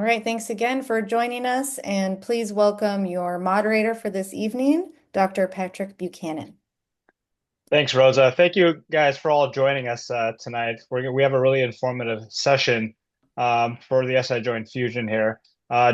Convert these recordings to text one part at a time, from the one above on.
right, thanks again for joining us, and please welcome your moderator for this evening, Dr. Patrick Buchanan. Thanks, Rosa. Thank you guys for all joining us tonight. We have a really informative session for the SI joint fusion here.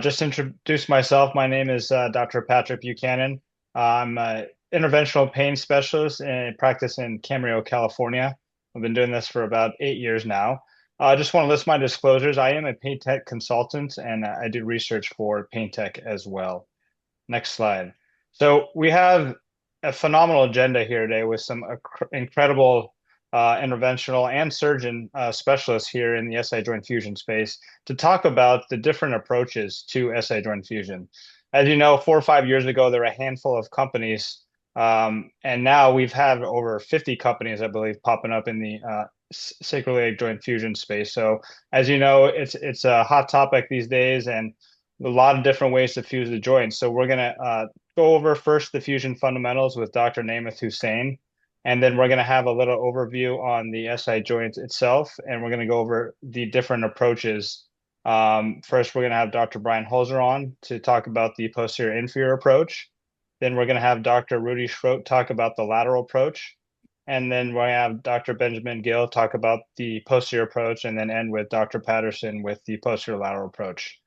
Just to introduce myself, my name is Dr. Patrick Buchanan. I'm an interventional pain specialist and practice in Camarillo, California. I've been doing this for about 8 years now. I just want to list my disclosures. I am a pain tech consultant and I do research for pain tech as well. Next slide. So we have a phenomenal agenda here today with some incredible interventional and surgeon specialists here in the SI joint fusion space to talk about the different approaches to SI joint fusion. As you know, 4 or 5 years ago, there were a handful of companies, and now we've had over 50 companies, I believe, popping up in the sacroiliac joint fusion space. So, as you know, it's a hot topic these days, and a lot of different ways to fuse the joints. So we're going to go over first the fusion fundamentals with Dr. Namath Hussain, and then we're going to have a little overview on the SI joint itself, and we're going to go over the different approaches. First, we're going to have Dr. Bryan Hoelzer on to talk about the posterior inferior approach. Then we're going to have Dr. Rudolph Schrot talk about the lateral approach. And then we're going to have Dr. Benjamin Gill talk about the posterior approach, and then end with Dr. Patterson with the posterior lateral approach.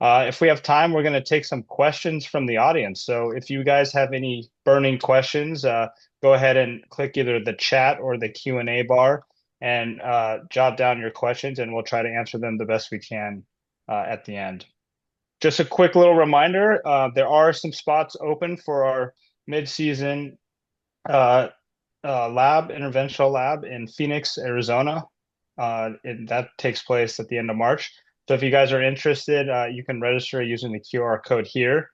If we have time, we're going to take some questions from the audience. So if you guys have any burning questions, go ahead and click either the chat or the Q&A bar and jot down your questions, and we'll try to answer them the best we can at the end. Just a quick little reminder, there are some spots open for our mid-season interventional lab in Phoenix, Arizona. That takes place at the end of March. So if you guys are interested, you can register using the QR code here.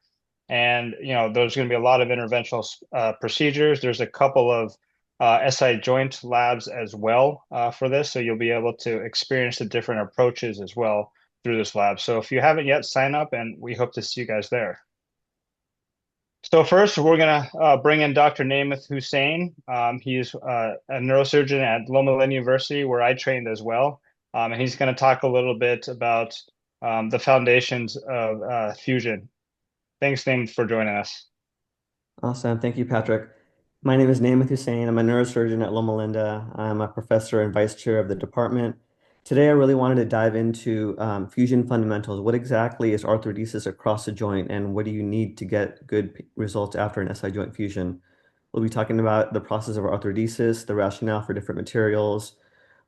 And, there's going to be a lot of interventional procedures. There's a couple of SI joint labs as well for this. So you'll be able to experience the different approaches as well through this lab. So if you haven't yet, sign up, and we hope to see you guys there. So first, we're going to bring in Dr. Namath Hussain. He's a neurosurgeon at Loma Linda University, where I trained as well. And he's going to talk a little bit about the foundations of fusion. Thanks, Namath, for joining us. Awesome. Thank you, Patrick. My name is Namath Hussain. I'm a neurosurgeon at Loma Linda. I'm a professor and vice chair of the department. Today, I really wanted to dive into fusion fundamentals. What exactly is arthrodesis across the joint, and what do you need to get good results after an SI joint fusion? We'll be talking about the process of arthrodesis, the rationale for different materials,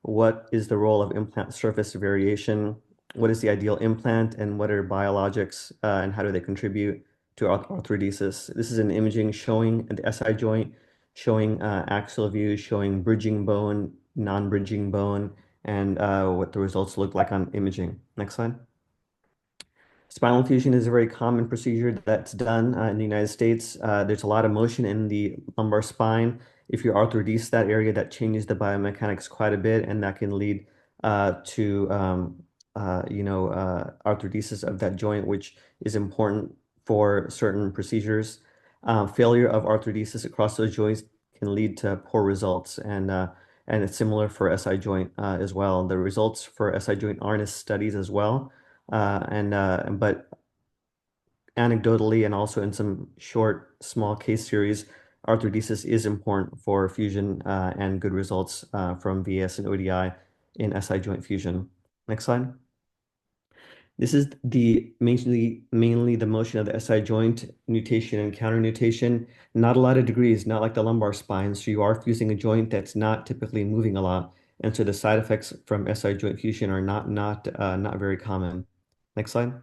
what is the role of implant surface variation, what is the ideal implant, and what are biologics and how do they contribute to arthrodesis. This is an imaging showing the SI joint, showing axial views, showing bridging bone, non-bridging bone, and what the results look like on imaging. Next slide. Spinal fusion is a very common procedure that's done in the United States. There's a lot of motion in the lumbar spine. If you arthrodesis that area, that changes the biomechanics quite a bit, and that can lead to arthrodesis of that joint, which is important for certain procedures. Failure of arthrodesis across those joints can lead to poor results, and it's similar for SI joint as well. The results for SI joint aren't as studied as well, but anecdotally and also in some short, small case series, arthrodesis is important for fusion and good results from VS and ODI in SI joint fusion. Next slide. This is mainly the motion of the SI joint, nutation and counter nutation. Not a lot of degrees, not like the lumbar spine. So you are fusing a joint that's not typically moving a lot. And so the side effects from SI joint fusion are not very common. Next slide.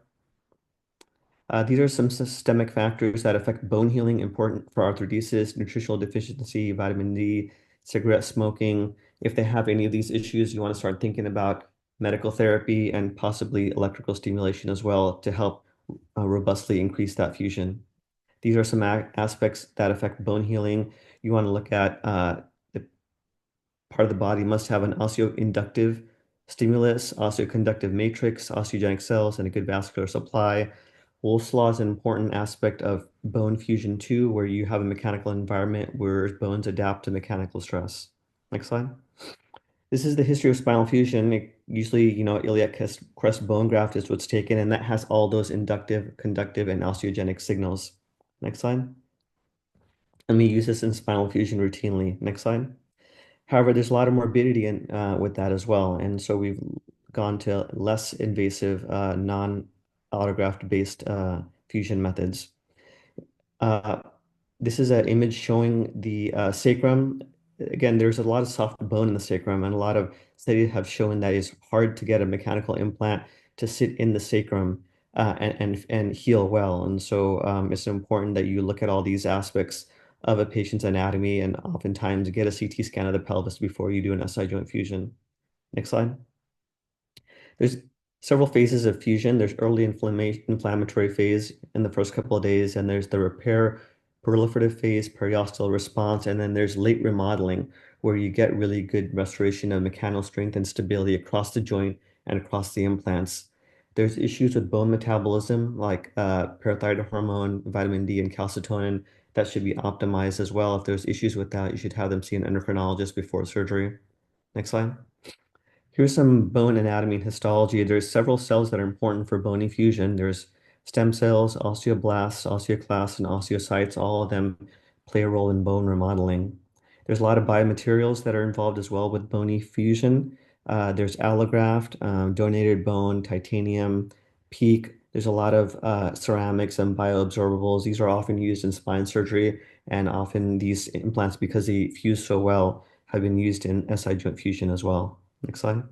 These are some systemic factors that affect bone healing, important for arthrodesis, nutritional deficiency, vitamin D, cigarette smoking. If they have any of these issues, you want to start thinking about medical therapy and possibly electrical stimulation as well to help robustly increase that fusion. These are some aspects that affect bone healing. You want to look at the part of the body must have an osteoinductive stimulus, osteoconductive matrix, osteogenic cells, and a good vascular supply. Wolff's law is an important aspect of bone fusion too, where you have a mechanical environment where bones adapt to mechanical stress. Next slide. This is the history of spinal fusion. Usually, iliac crest bone graft is what's taken, and that has all those inductive, conductive, and osteogenic signals. Next slide. And we use this in spinal fusion routinely. Next slide. However, there's a lot of morbidity with that as well. And so we've gone to less invasive, non-allograft based fusion methods. Uh, this is an image showing the sacrum. Again, there's a lot of soft bone in the sacrum, and a lot of studies have shown that it's hard to get a mechanical implant to sit in the sacrum and heal well. And so it's important that you look at all these aspects of a patient's anatomy and oftentimes get a CT scan of the pelvis before you do an SI joint fusion. Next slide. There's several phases of fusion. There's early inflammatory phase in the first couple of days, and there's the repair proliferative phase, periosteal response, and then there's late remodeling, where you get really good restoration of mechanical strength and stability across the joint and across the implants. There's issues with bone metabolism, like parathyroid hormone, vitamin D, and calcitonin that should be optimized as well. If there's issues with that, you should have them see an endocrinologist before surgery. Next slide. Here's some bone anatomy and histology. There's several cells that are important for bony fusion. There's stem cells, osteoblasts, osteoclasts, and osteocytes. All of them play a role in bone remodeling. There's a lot of biomaterials that are involved as well with bony fusion. There's allograft, donated bone, titanium, PEEK. There's a lot of ceramics and bioabsorbables. These are often used in spine surgery, and often these implants, because they fuse so well, have been used in SI joint fusion as well. Next slide.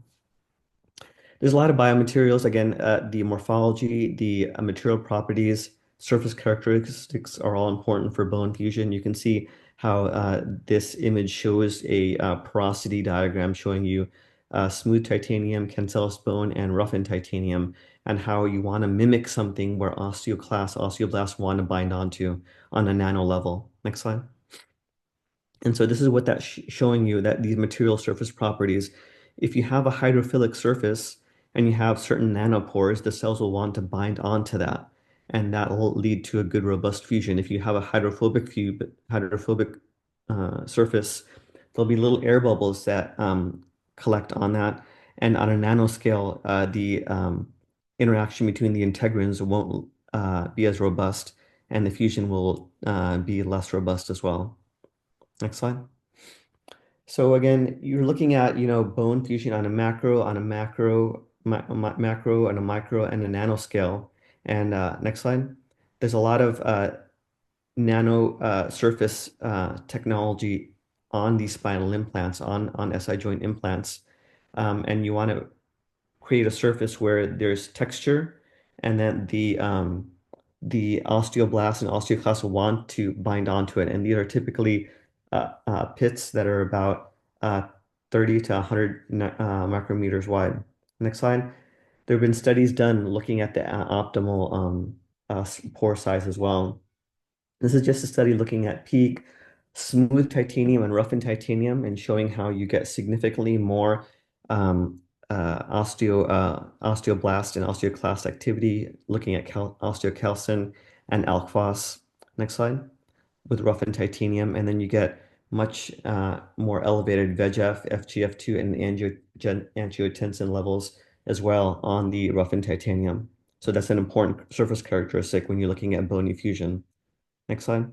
There's a lot of biomaterials. Again, the morphology, the material properties, surface characteristics are all important for bone fusion. You can see how this image shows a porosity diagram showing you smooth titanium, cancellous bone, and roughened titanium, and how you want to mimic something where osteoblasts want to bind onto on a nano level. Next slide. And so this is what that's showing you, that these material surface properties. If you have a hydrophilic surface and you have certain nanopores, the cells will want to bind onto that, and that will lead to a good robust fusion. If you have a hydrophobic surface, there'll be little air bubbles that collect on that, and on a nanoscale, the interaction between the integrins won't be as robust, and the fusion will be less robust as well. Next slide. So again, you're looking at, bone fusion on a macro, on a macro, on a micro, and a nanoscale. And next slide. There's a lot of nano surface technology on these spinal implants, on SI joint implants. And you want to create a surface where there's texture, and then the osteoblasts and osteoclasts will want to bind onto it. And these are typically pits that are about 30 to 100 micrometers wide. Next slide. There have been studies done looking at the optimal pore size as well. This is just a study looking at PEEK, smooth titanium, and roughened titanium, and showing how you get significantly more osteoblast and osteoclast activity, looking at osteocalcin and alk-phos. Next slide. With roughened titanium, and then you get much more elevated VEGF, FGF2, and angiotensin levels as well on the roughened titanium. So that's an important surface characteristic when you're looking at bony fusion. Next slide.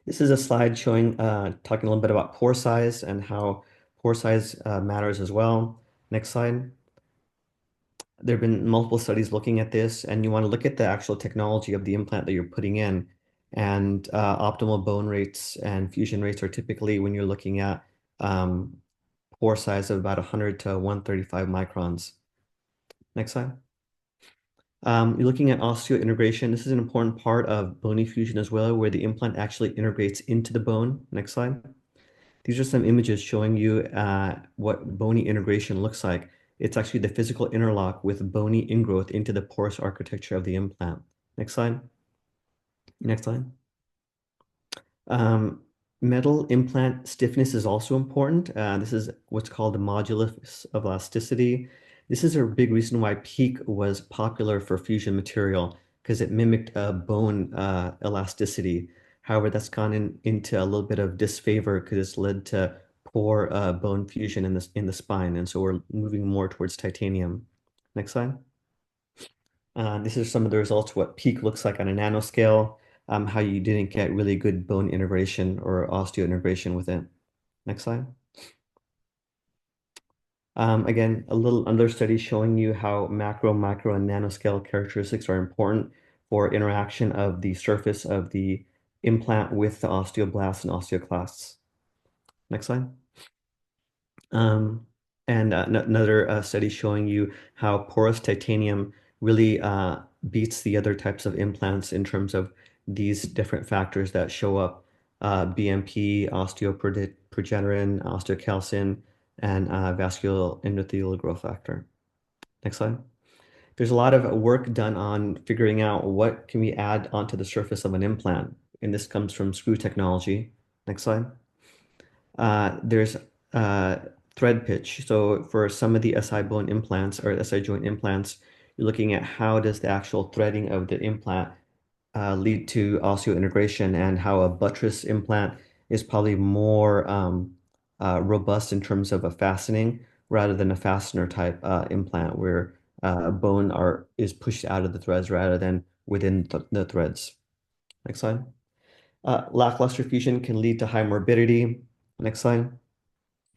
This is a slide showing, talking a little bit about pore size and how pore size matters as well. Next slide. There have been multiple studies looking at this, and you want to look at the actual technology of the implant that you're putting in. And optimal bone rates and fusion rates are typically when you're looking at pore size of about 100 to 135 microns. Next slide. You're looking at osseointegration. This is an important part of bony fusion as well, where the implant actually integrates into the bone. Next slide. These are some images showing you what bony integration looks like. It's actually the physical interlock with bony ingrowth into the porous architecture of the implant. Next slide. Next slide. Metal implant stiffness is also important. This is what's called the modulus of elasticity. This is a big reason why PEEK was popular for fusion material, because it mimicked bone elasticity. However, that's gone into a little bit of disfavor because it's led to for bone fusion in the spine, and so we're moving more towards titanium. Next slide. These are some of the results, what peak looks like on a nanoscale, how you didn't get really good bone integration or osteointegration with it. Next slide. Again, a little under study showing you how macro, micro, and nanoscale characteristics are important for interaction of the surface of the implant with the osteoblasts and osteoclasts. Next slide. Um, and another study showing you how porous titanium really beats the other types of implants in terms of these different factors that show up, BMP, osteoprogenerin, osteocalcin, and vascular endothelial growth factor. Next slide. There's a lot of work done on figuring out what can we add onto the surface of an implant, and this comes from screw technology. Next slide. There's thread pitch. So for some of the SI bone implants or SI joint implants, you're looking at how does the actual threading of the implant lead to osseointegration, and how a buttress implant is probably more robust in terms of a fastening rather than a fastener type implant where bone is pushed out of the threads rather than within the threads. Next slide. Lackluster fusion can lead to high morbidity. Next slide.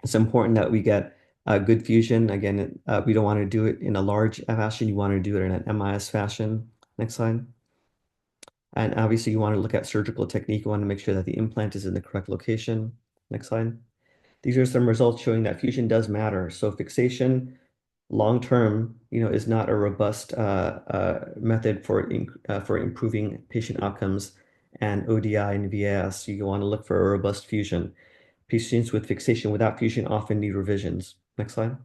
It's important that we get good fusion. Again, we don't want to do it in a large fashion. You want to do it in an MIS fashion. Next slide. And obviously, you want to look at surgical technique. You want to make sure that the implant is in the correct location. Next slide. These are some results showing that fusion does matter. So fixation, long term, is not a robust method for improving patient outcomes. And ODI and VAS, you want to look for a robust fusion. Patients with fixation without fusion often need revisions. Next slide.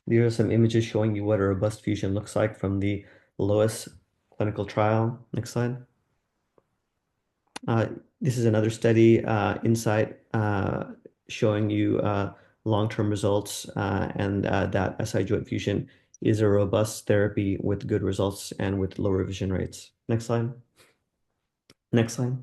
These are some images showing you what a robust fusion looks like from the Lois clinical trial. Next slide. This is another study, Insight, showing you long-term results and that SI joint fusion is a robust therapy with good results and with low revision rates. Next slide. Next slide.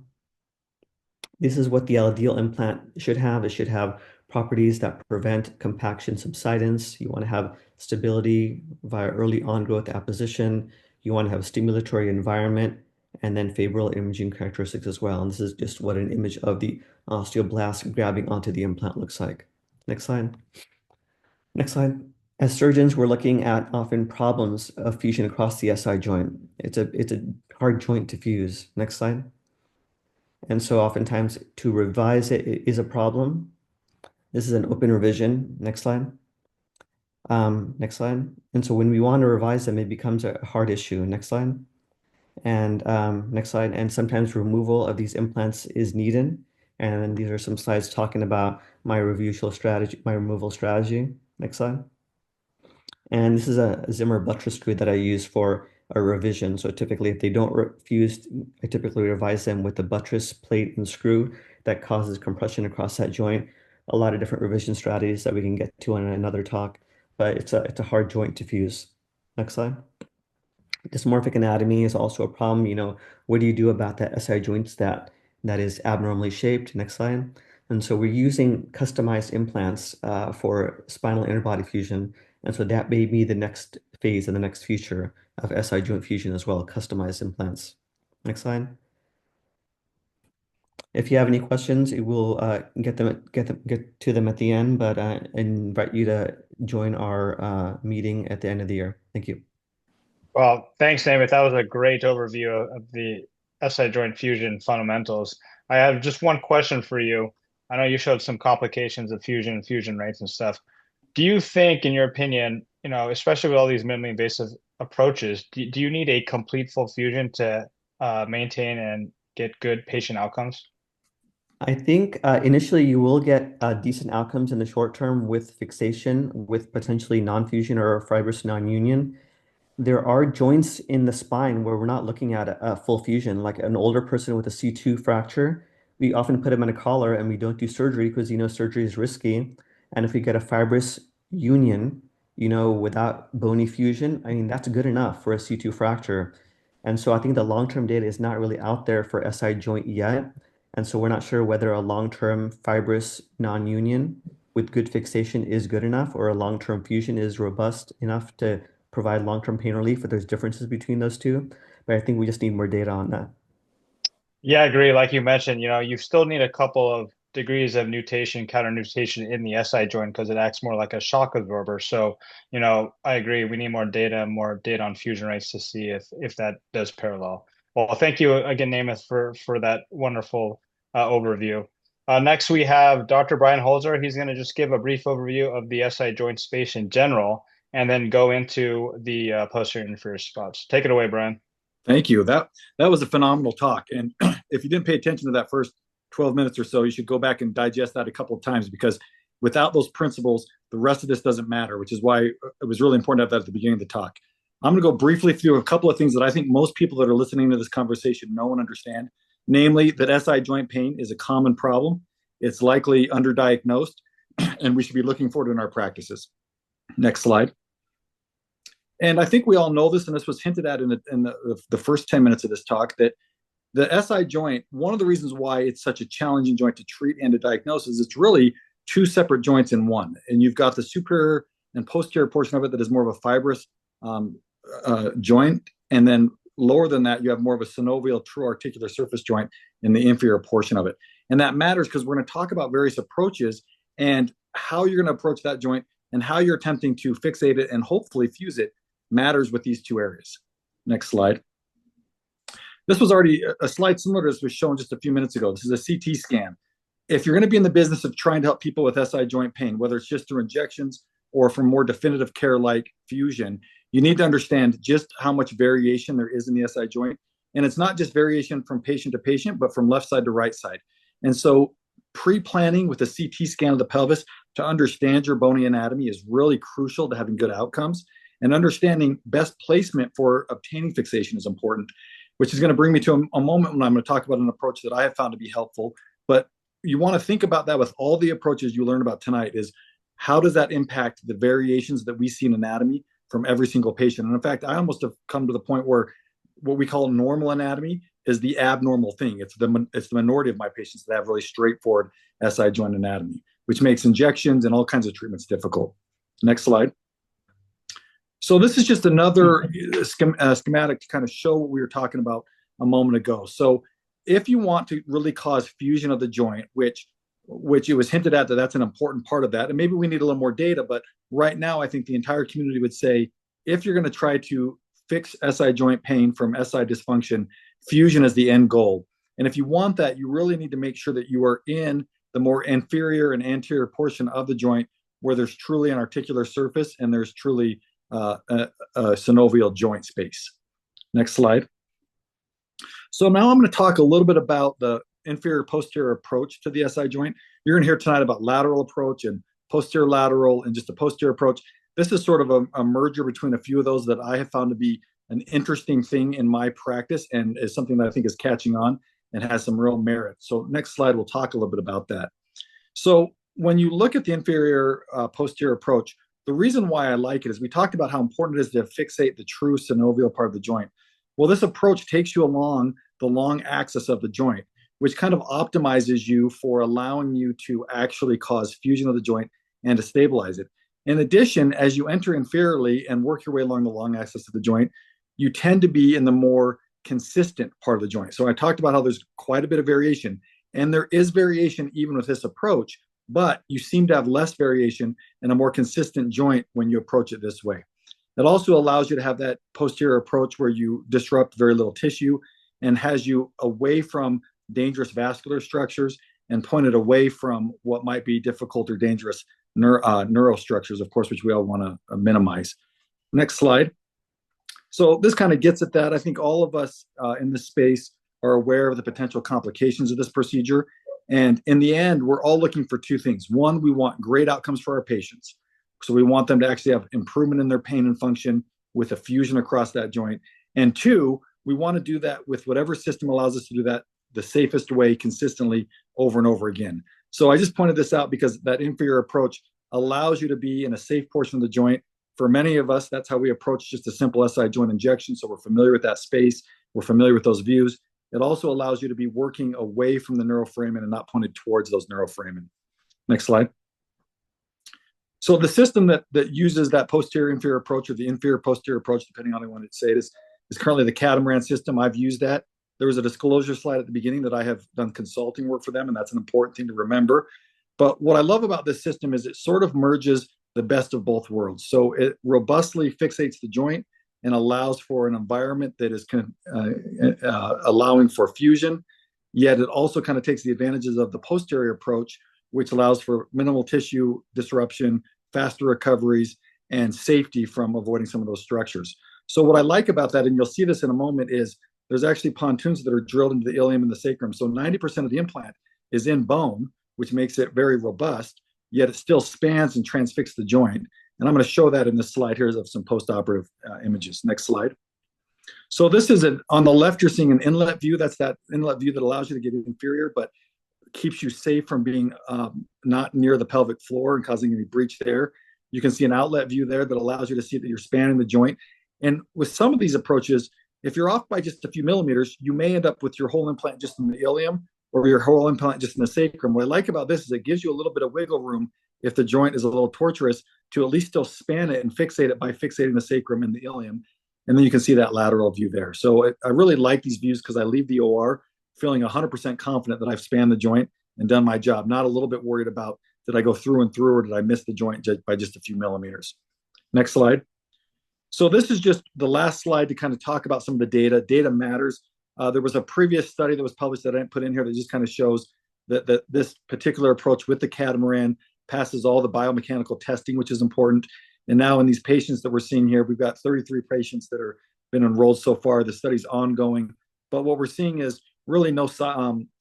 This is what the ideal implant should have. It should have properties that prevent compaction subsidence. You want to have stability via early on-growth apposition. You want to have a stimulatory environment, and then favorable imaging characteristics as well. And this is just what an image of the osteoblast grabbing onto the implant looks like. Next slide. Next slide. As surgeons, we're looking at often problems of fusion across the SI joint. It's a hard joint to fuse. Next slide. And so oftentimes to revise it is a problem. This is an open revision. Next slide. Next slide. And so when we want to revise them, it becomes a hard issue. Next slide. And next slide. And sometimes removal of these implants is needed. And these are some slides talking about my removal strategy. Next slide. And this is a Zimmer buttress screw that I use for a revision. So typically, if they don't fuse, I typically revise them with the buttress plate and screw that causes compression across that joint. A lot of different revision strategies that we can get to in another talk, but it's a hard joint to fuse. Next slide. Dysmorphic anatomy is also a problem. What do you do about that SI joints that is abnormally shaped? Next slide. And so we're using customized implants for spinal interbody fusion. And so that may be the next phase and the next feature of SI joint fusion as well, customized implants. Next slide. If you have any questions, we'll get to them at the end, but I invite you to join our meeting at the end of the year. Thank you. Well, thanks, Namath. That was a great overview of the SI joint fusion fundamentals. I have just one question for you. I know you showed some complications of fusion rates and stuff. Do you think, in your opinion, especially with all these minimally invasive approaches, do you need a complete full fusion to maintain and get good patient outcomes? I think initially you will get decent outcomes in the short term with fixation, with potentially non-fusion or fibrous non-union. There are joints in the spine where we're not looking at a full fusion, like an older person with a C2 fracture. We often put them in a collar and we don't do surgery because surgery is risky. And if we get a fibrous union, without bony fusion, I mean, that's good enough for a C2 fracture. And so I think the long-term data is not really out there for SI joint yet. And so we're not sure whether a long-term fibrous non-union with good fixation is good enough or a long-term fusion is robust enough to provide long-term pain relief, but there's differences between those two. But I think we just need more data on that. Yeah, I agree. Like you mentioned, you still need a couple of degrees of nutation, counter nutation in the SI joint because it acts more like a shock absorber. So, I agree. We need more data on fusion rates to see if that does parallel. Well, thank you again, Namath, for that wonderful overview. Next, we have Dr. Bryan Hoelzer. He's going to just give a brief overview of the SI joint space in general, and then go into the posterior and inferior spots. Take it away, Bryan. Thank you. That was a phenomenal talk. And if you didn't pay attention to that first 12 minutes or so, you should go back and digest that a couple of times, because without those principles, the rest of this doesn't matter, which is why it was really important to have that at the beginning of the talk. I'm going to go briefly through a couple of things that I think most people that are listening to this conversation know and understand, namely that SI joint pain is a common problem. It's likely underdiagnosed, and we should be looking for it in our practices. Next slide. And I think we all know this, and this was hinted at in the first 10 minutes of this talk, that the SI joint, one of the reasons why it's such a challenging joint to treat and to diagnose is it's really two separate joints in one. And you've got the superior and posterior portion of it that is more of a fibrous joint. And then lower than that, you have more of a synovial true articular surface joint in the inferior portion of it. And that matters because we're going to talk about various approaches and how you're going to approach that joint and how you're attempting to fixate it and hopefully fuse it matters with these two areas. Next slide. This was already a slide similar to this was shown just a few minutes ago. This is a CT scan. If you're going to be in the business of trying to help people with SI joint pain, whether it's just through injections or from more definitive care like fusion, you need to understand just how much variation there is in the SI joint. And it's not just variation from patient to patient, but from left side to right side. And so pre-planning with a CT scan of the pelvis to understand your bony anatomy is really crucial to having good outcomes. And understanding best placement for obtaining fixation is important, which is going to bring me to a moment when I'm going to talk about an approach that I have found to be helpful. But you want to think about that with all the approaches you learned about tonight is how does that impact the variations that we see in anatomy from every single patient? And in fact, I almost have come to the point where what we call normal anatomy is the abnormal thing. It's the minority of my patients that have really straightforward SI joint anatomy, which makes injections and all kinds of treatments difficult. Next slide. So this is just another schematic to kind of show what we were talking about a moment ago. So if you want to really cause fusion of the joint, which it was hinted at that that's an important part of that, and maybe we need a little more data, but right now I think the entire community would say if you're going to try to fix SI joint pain from SI dysfunction, fusion is the end goal. And if you want that, you really need to make sure that you are in the more inferior and anterior portion of the joint where there's truly an articular surface and there's truly a synovial joint space. Next slide. So now I'm going to talk a little bit about the inferior posterior approach to the SI joint. You're going to hear tonight about lateral approach and posterior lateral and just a posterior approach. This is sort of a merger between a few of those that I have found to be an interesting thing in my practice and is something that I think is catching on and has some real merit. So next slide, we'll talk a little bit about that. So when you look at the inferior posterior approach, the reason why I like it is we talked about how important it is to fixate the true synovial part of the joint. Well, this approach takes you along the long axis of the joint, which kind of optimizes you for allowing you to actually cause fusion of the joint and to stabilize it. In addition, as you enter inferiorly and work your way along the long axis of the joint, you tend to be in the more consistent part of the joint. So I talked about how there's quite a bit of variation, and there is variation even with this approach, but you seem to have less variation and a more consistent joint when you approach it this way. It also allows you to have that posterior approach where you disrupt very little tissue and has you away from dangerous vascular structures and pointed away from what might be difficult or dangerous neurostructures, of course, which we all want to minimize. Next slide. So this kind of gets at that. I think all of us in this space are aware of the potential complications of this procedure. And in the end, we're all looking for two things. One, we want great outcomes for our patients. So we want them to actually have improvement in their pain and function with a fusion across that joint. And two, we want to do that with whatever system allows us to do that the safest way consistently over and over again. So I just pointed this out because that inferior approach allows you to be in a safe portion of the joint. For many of us, that's how we approach just a simple SI joint injection. So we're familiar with that space. We're familiar with those views. It also allows you to be working away from the neuroforamen and not pointed towards those neuroforamen. Next slide. So the system that uses that posterior inferior approach, or the inferior posterior approach, depending on how you want to say it, is currently the catamaran system. I've used that. There was a disclosure slide at the beginning that I have done consulting work for them, and that's an important thing to remember. But what I love about this system is it sort of merges the best of both worlds. So it robustly fixates the joint and allows for an environment that is allowing for fusion, yet it also kind of takes the advantages of the posterior approach, which allows for minimal tissue disruption, faster recoveries, and safety from avoiding some of those structures. So what I like about that, and you'll see this in a moment, is there's actually pontoons that are drilled into the ilium and the sacrum. So 90% of the implant is in bone, which makes it very robust, yet it still spans and transfixes the joint. And I'm going to show that in this slide here of some postoperative images. Next slide. So this is on the left, you're seeing an inlet view. That's that inlet view that allows you to get inferior, but keeps you safe from being not near the pelvic floor and causing any breach there. You can see an outlet view there that allows you to see that you're spanning the joint. And with some of these approaches, if you're off by just a few millimeters, you may end up with your whole implant just in the ilium or your whole implant just in the sacrum. What I like about this is it gives you a little bit of wiggle room if the joint is a little tortuous to at least still span it and fixate it by fixating the sacrum and the ilium. And then you can see that lateral view there. So I really like these views because I leave the OR feeling 100% confident that I've spanned the joint and done my job, not a little bit worried about did I go through and through or did I miss the joint by just a few millimeters. Next slide. So this is just the last slide to kind of talk about some of the data. Data matters. There was a previous study that was published that I didn't put in here that just kind of shows that this particular approach with the catamaran passes all the biomechanical testing, which is important. And now in these patients that we're seeing here, we've got 33 patients that are been enrolled so far. The study's ongoing. But what we're seeing is really no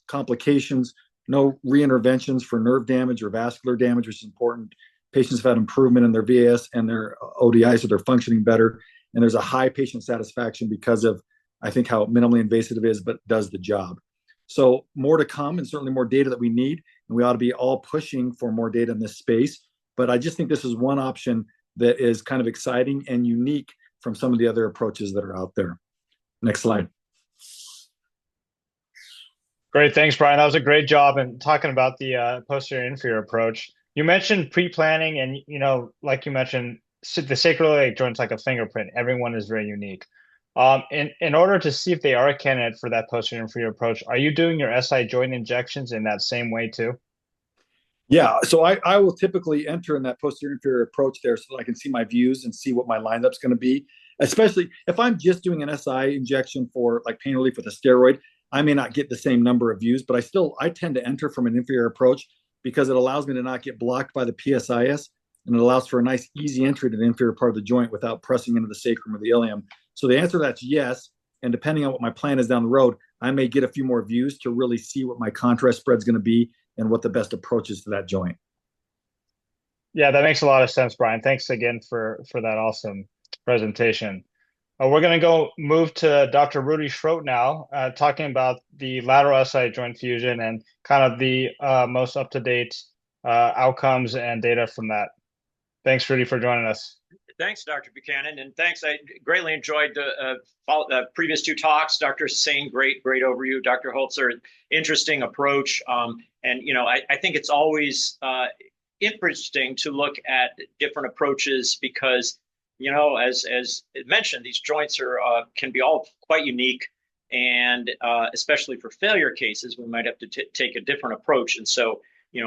complications, no reinterventions for nerve damage or vascular damage, which is important. Patients have had improvement in their VAS and their ODI, so they're functioning better. And there's a high patient satisfaction because of, I think, how minimally invasive it is, but does the job. So more to come, and certainly more data that we need. And we ought to be all pushing for more data in this space. But I just think this is one option that is kind of exciting and unique from some of the other approaches that are out there. Next slide. Great, thanks, Bryan. That was a great job in talking about the posterior inferior approach. You mentioned pre-planning, and like you mentioned, the sacroiliac joint's like a fingerprint. Everyone is very unique. In order to see if they are a candidate for that posterior inferior approach, are you doing your SI joint injections in that same way too? Yeah, so I will typically enter in that posterior inferior approach there so that I can see my views and see what my lineup's going to be. Especially if I'm just doing an SI injection for like pain relief with a steroid, I may not get the same number of views, but I tend to enter from an inferior approach because it allows me to not get blocked by the PSIS, and it allows for a nice easy entry to the inferior part of the joint without pressing into the sacrum or the ilium. So the answer to that's yes, and depending on what my plan is down the road, I may get a few more views to really see what my contrast spread's going to be and what the best approach is to that joint. Yeah, that makes a lot of sense, Bryan. Thanks again for that awesome presentation. We're going to move to Dr. Rudy Schrot now, talking about the lateral SI joint fusion and kind of the most up-to-date outcomes and data from that. Thanks, Rudy, for joining us. Thanks, Dr. Buchanan, and thanks. I greatly enjoyed the previous two talks. Dr. Hussain, great overview. Dr. Hoelzer, interesting approach. I think it's always interesting to look at different approaches because as mentioned, these joints can be all quite unique, and especially for failure cases, we might have to take a different approach. And so,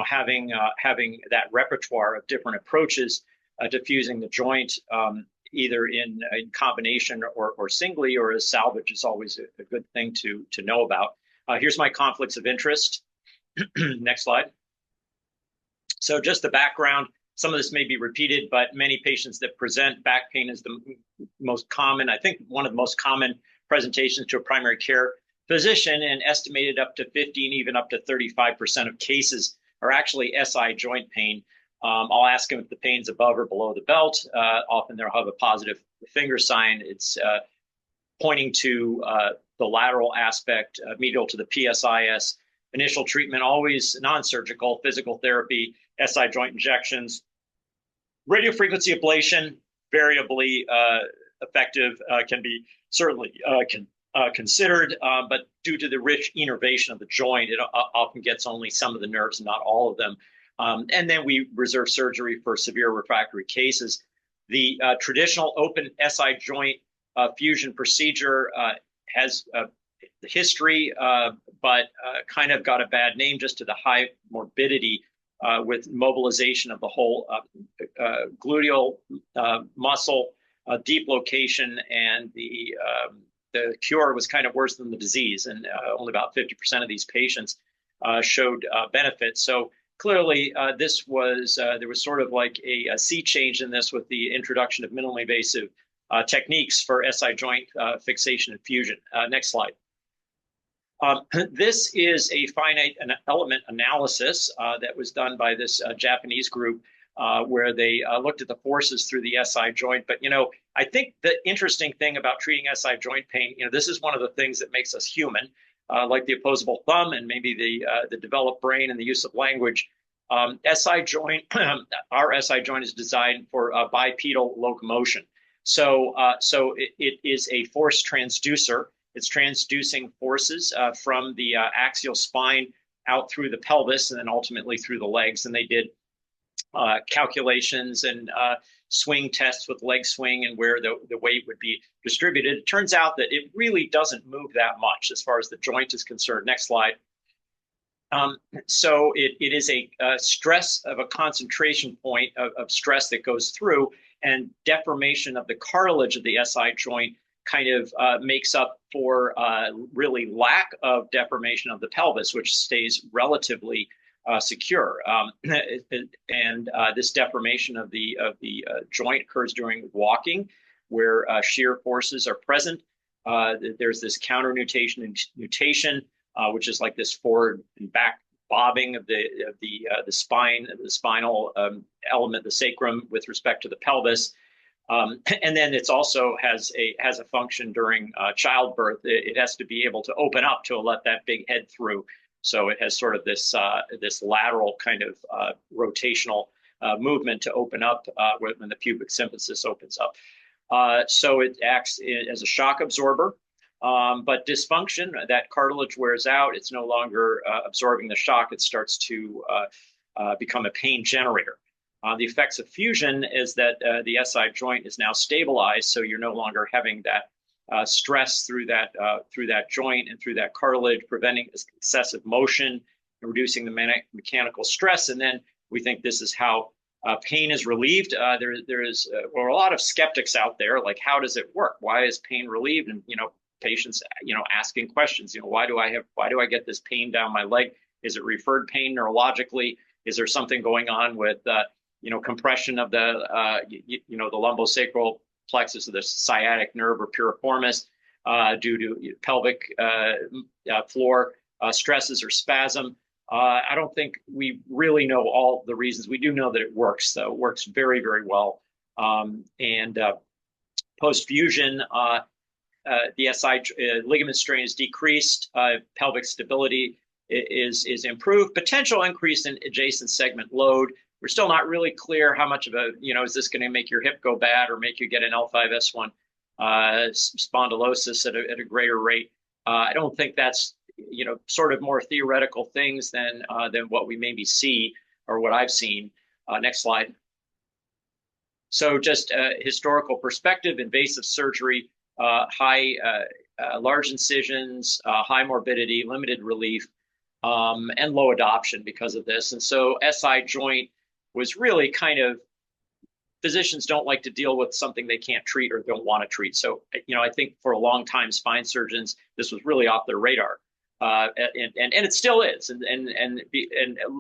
having that repertoire of different approaches to fusing the joint, either in combination or singly or as salvage, is always a good thing to know about. Here's my conflicts of interest. Next slide. So just the background. Some of this may be repeated, but many patients that present back pain is the most common, I think one of the most common presentations to a primary care physician, and estimated up to 15, even up to 35% of cases are actually SI joint pain. I'll ask them if the pain's above or below the belt. Often they'll have a positive finger sign. It's pointing to the lateral aspect, medial to the PSIS. Initial treatment, always non-surgical, physical therapy, SI joint injections. Radiofrequency ablation, variably effective, can considered, but due to the rich innervation of the joint, it often gets only some of the nerves and not all of them. And then we reserve surgery for severe refractory cases. The traditional open SI joint fusion procedure has history, but kind of got a bad name just to the high morbidity with mobilization of the whole gluteal muscle, deep location, and the cure was kind of worse than the disease, and only about 50% of these patients showed benefit. So clearly, this was there was sort of like a sea change in this with the introduction of minimally invasive techniques for SI joint fixation and fusion. Next slide. This is a finite element analysis that was done by this Japanese group where they looked at the forces through the SI joint. But, I think the interesting thing about treating SI joint pain, this is one of the things that makes us human, like the opposable thumb and maybe the developed brain and the use of language. SI joint, our SI joint is designed for bipedal locomotion. So it is a force transducer. It's transducing forces from the axial spine out through the pelvis and then ultimately through the legs. And they did calculations and swing tests with leg swing and where the weight would be distributed. It turns out that it really doesn't move that much as far as the joint is concerned. Next slide. So it is a stress of a concentration point of stress that goes through, and deformation of the cartilage of the SI joint kind of makes up for really lack of deformation of the pelvis, which stays relatively secure. And this deformation of the joint occurs during walking, where shear forces are present. There's this counter nutation, which is like this forward and back bobbing of the spine, the spinal element, the sacrum, with respect to the pelvis. And then it's also has a function during childbirth. It has to be able to open up to let that big head through. So it has sort of this lateral kind of rotational movement to open up when the pubic symphysis opens up. So it acts as a shock absorber. But dysfunction, that cartilage wears out. It's no longer absorbing the shock. It starts to become a pain generator. The effects of fusion is that the SI joint is now stabilized, so you're no longer having that stress through that joint and through that cartilage, preventing excessive motion and reducing the mechanical stress. And then we think this is how pain is relieved. There is a lot of skeptics out there, like, how does it work? Why is pain relieved? And patients asking questions. Why do I get this pain down my leg? Is it referred pain neurologically? Is there something going on with compression of the lumbosacral plexus of the sciatic nerve or piriformis due to pelvic floor stresses or spasm? I don't think we really know all the reasons. We do know that it works, though. It works very, very well. And post-fusion, the SI ligament strain is decreased, pelvic stability is improved, potential increase in adjacent segment load. We're still not really clear how much of is this going to make your hip go bad or make you get an L5-S1 spondylosis at a greater rate? I don't think that's, sort of more theoretical things than what we maybe see or what I've seen. Next slide. So just historical perspective, invasive surgery, large incisions, high morbidity, limited relief, and low adoption because of this. And so SI joint was really kind of, physicians don't like to deal with something they can't treat or don't want to treat. So, I think for a long time, spine surgeons, this was really off their radar. And it still is. And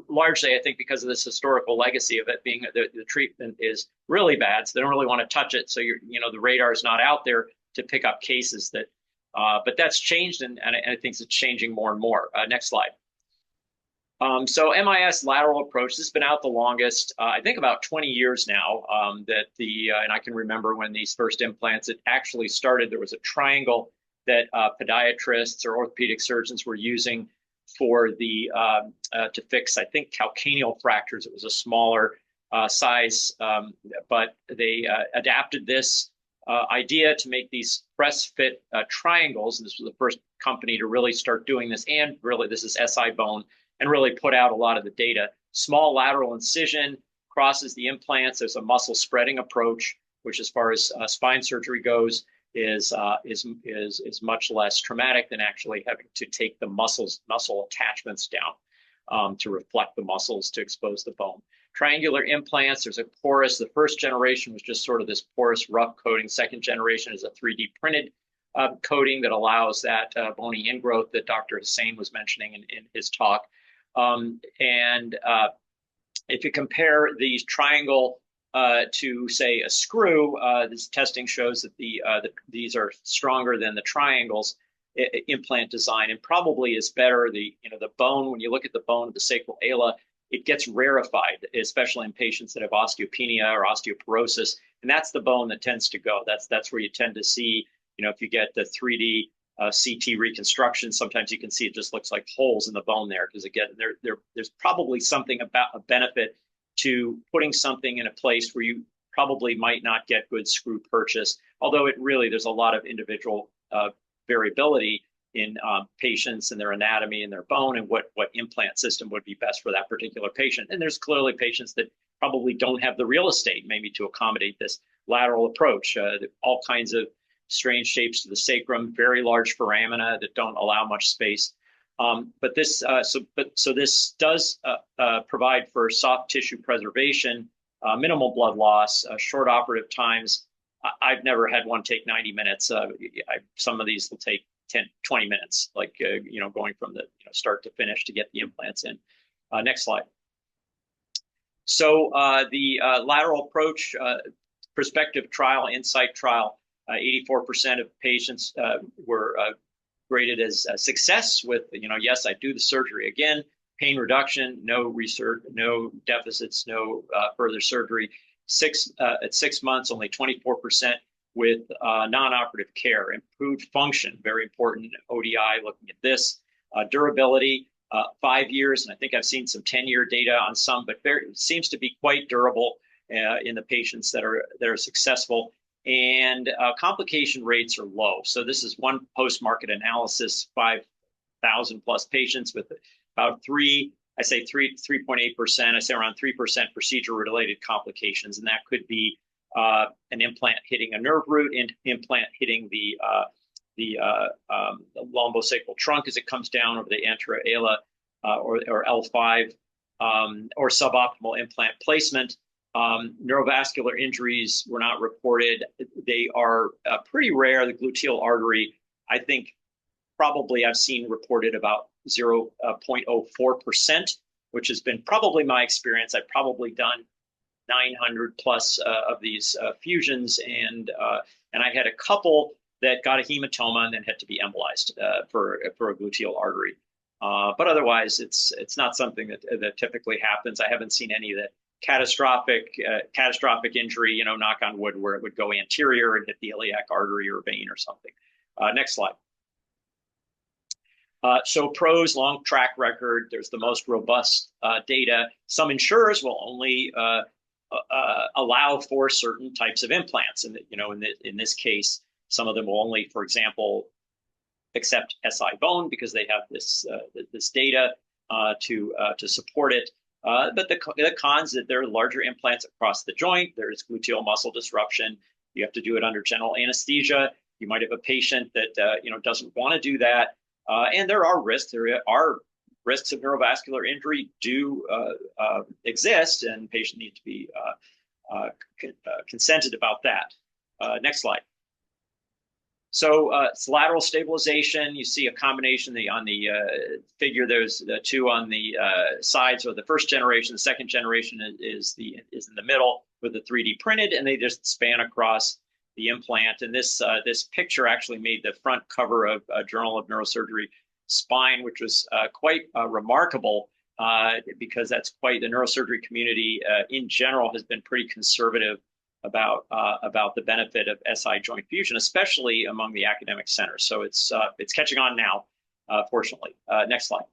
largely, I think, because of this historical legacy of it being the treatment is really bad. So they don't really want to touch it. So the radar is not out there to pick up cases that, but that's changed. And I think it's changing more and more. Next slide. So MIS lateral approach, this has been out the longest, I think about 20 years now, and I can remember when these first implants, it actually started, there was a triangle that podiatrists or orthopedic surgeons were using for to fix, I think, calcaneal fractures. It was a smaller size, but they adapted this idea to make these press fit triangles. And this was the first company to really start doing this. And really, this is SI bone and really put out a lot of the data. Small lateral incision crosses the implants. There's a muscle spreading approach, which as far as spine surgery goes, is much less traumatic than actually having to take the muscle attachments down to reflect the muscles to expose the bone. Triangular implants, there's a porous. The first generation was just sort of this porous rough coating. Second generation is a 3D printed coating that allows that bony ingrowth that Dr. Hussain was mentioning in his talk. If you compare these triangle to, say, a screw, this testing shows that these are stronger than the triangles implant design, and probably is better. The bone, when you look at the bone of the sacral ala, it gets rarefied, especially in patients that have osteopenia or osteoporosis, and that's the bone that tends to go. That's where you tend to see, if you get the 3D CT reconstruction, sometimes you can see it just looks like holes in the bone there, because again, there's probably something about a benefit to putting something in a place where you probably might not get good screw purchase, although there's a lot of individual variability in patients and their anatomy and their bone and what implant system would be best for that particular patient. And there's clearly patients that probably don't have the real estate maybe to accommodate this lateral approach. All kinds of strange shapes to the sacrum, very large foramina that don't allow much space. But this does provide for soft tissue preservation, minimal blood loss, short operative times. I've never had one take 90 minutes. Some of these will take 10, 20 minutes, like, going from the start to finish to get the implants in. Next slide. So the lateral approach, prospective trial, INSIGHT trial, 84% of patients were graded as a success with, yes, I do the surgery again, pain reduction, no research, no deficits, no further surgery. At 6 months, only 24% with non-operative care. Improved function, very important, ODI, looking at this. Durability, 5 years, and I think I've seen some 10-year data on some, but it seems to be quite durable in the patients that are successful. And complication rates are low. So this is one post-market analysis, 5,000 plus patients with about 3.8%, I say around 3% procedure-related complications, and that could be an implant hitting a nerve root, and implant hitting the lumbosacral trunk as it comes down over the anterior ala or L5, or suboptimal implant placement. Neurovascular injuries were not reported. They are pretty rare. The gluteal artery, I think probably I've seen reported about 0.04%, which has been probably my experience. I've probably done 900 plus of these fusions, and I had a couple that got a hematoma and then had to be embolized for a gluteal artery. But otherwise, it's not something that typically happens. I haven't seen any that catastrophic injury, knock on wood, where it would go anterior and hit the iliac artery or vein or something. Next slide. So pros, long track record. There's the most robust data. Some insurers will only allow for certain types of implants, and in this case, some of them will only, for example, accept SI bone because they have this data to support it. But the cons, that there are larger implants across the joint. There's gluteal muscle disruption. You have to do it under general anesthesia. You might have a patient that doesn't want to do that, and there are risks. There are risks of neurovascular injury do exist, and patient need to be consented about that. Next slide. So it's lateral stabilization. You see a combination on the figure. There's the two on the sides. So the first generation, the second generation is in the middle with the 3D printed, and they just span across the implant. And this picture actually made the front cover of Journal of Neurosurgery Spine, which was quite remarkable because that's quite the neurosurgery community in general has been pretty conservative about the benefit of SI joint fusion, especially among the academic centers. So it's catching on now, fortunately. Next slide.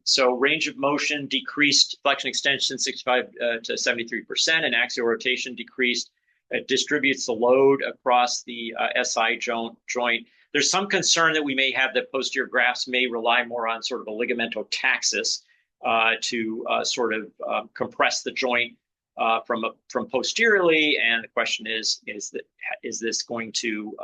So range of motion decreased, flexion extension 65 to 73%, and axial rotation decreased. It distributes the load across the SI joint. There's some concern that we may have that posterior grafts may rely more on sort of a ligamentotaxis to sort of compress the joint from posteriorly. And the question is this going to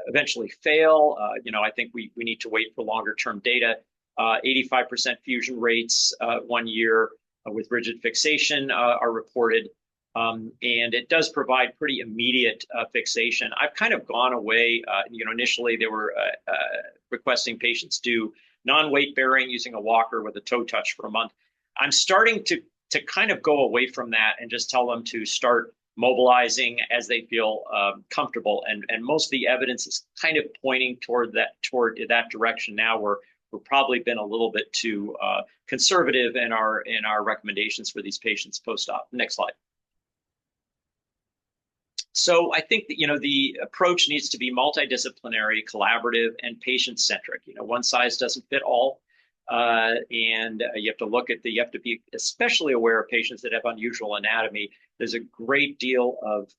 eventually fail? I think we need to wait for longer term data. 85% fusion rates 1 year with rigid fixation are reported. And it does provide pretty immediate fixation. I've kind of gone away. Initially they were requesting patients do non-weight bearing using a walker with a toe touch for a month. I'm starting to kind of go away from that and just tell them to start mobilizing as they feel comfortable. And most of the evidence is kind of pointing toward that direction now, where we've probably been a little bit too conservative in our recommendations for these patients post-op. Next slide. So I think that, the approach needs to be multidisciplinary, collaborative, and patient-centric. One size doesn't fit all. And you have to be especially aware of patients that have unusual anatomy. There's a great deal of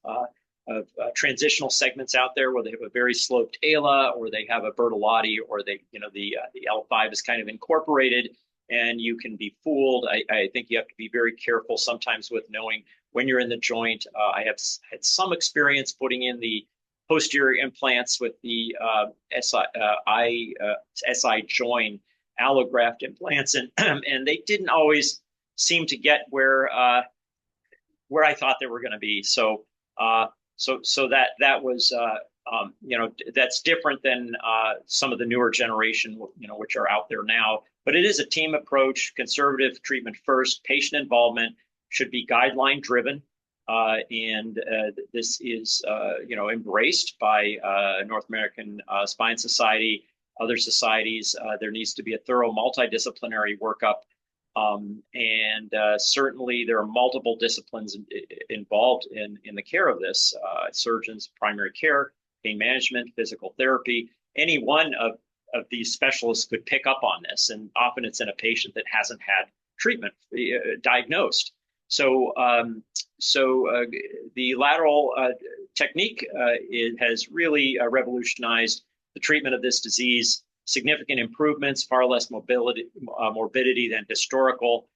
transitional segments out there where they have a very sloped ala, or they have a Bertolotti, or the L5 is kind of incorporated, and you can be fooled. I think you have to be very careful sometimes with knowing when you're in the joint. I have had some experience putting in the posterior implants with the SI joint allograft implants, and and they didn't always seem to get where I thought they were going to be. So that was that's different than some of the newer generation which are out there now. But it is a team approach, conservative treatment first, patient involvement, should be guideline driven, and this is embraced by North American Spine Society, other societies. There needs to be a thorough multidisciplinary workup, and certainly there are multiple disciplines involved in the care of this: surgeons, primary care, pain management, physical therapy. Any one of these specialists could pick up on this, and often it's in a patient that hasn't had treatment diagnosed. So the lateral technique has really revolutionized the treatment of this disease. Significant improvements, far less morbidity than historical.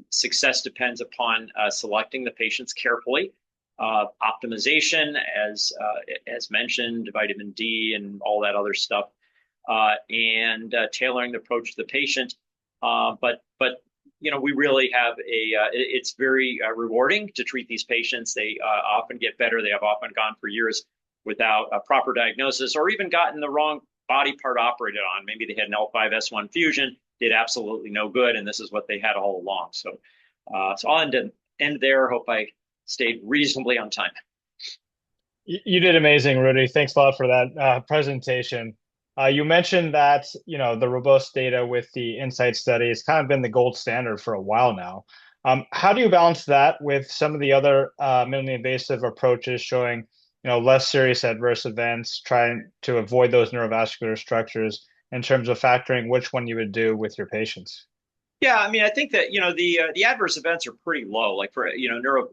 Success depends upon selecting the patients carefully. Optimization, as mentioned, vitamin D and all that other stuff, and tailoring the approach to the patient. But we really have it's very rewarding to treat these patients. They often get better. They have often gone for years without a proper diagnosis, or even gotten the wrong body part operated on. Maybe they had an L5-S1 fusion, did absolutely no good, and this is what they had all along. So I'll end there. Hope I stayed reasonably on time. You did amazing, Rudy. Thanks a lot for that presentation. You mentioned that the robust data with the INSIGHT study has kind of been the gold standard for a while now. How do you balance that with some of the other minimally invasive approaches showing less serious adverse events, trying to avoid those neurovascular structures, in terms of factoring which one you would do with your patients? Yeah, I mean, I think that the adverse events are pretty low. Like for neuro,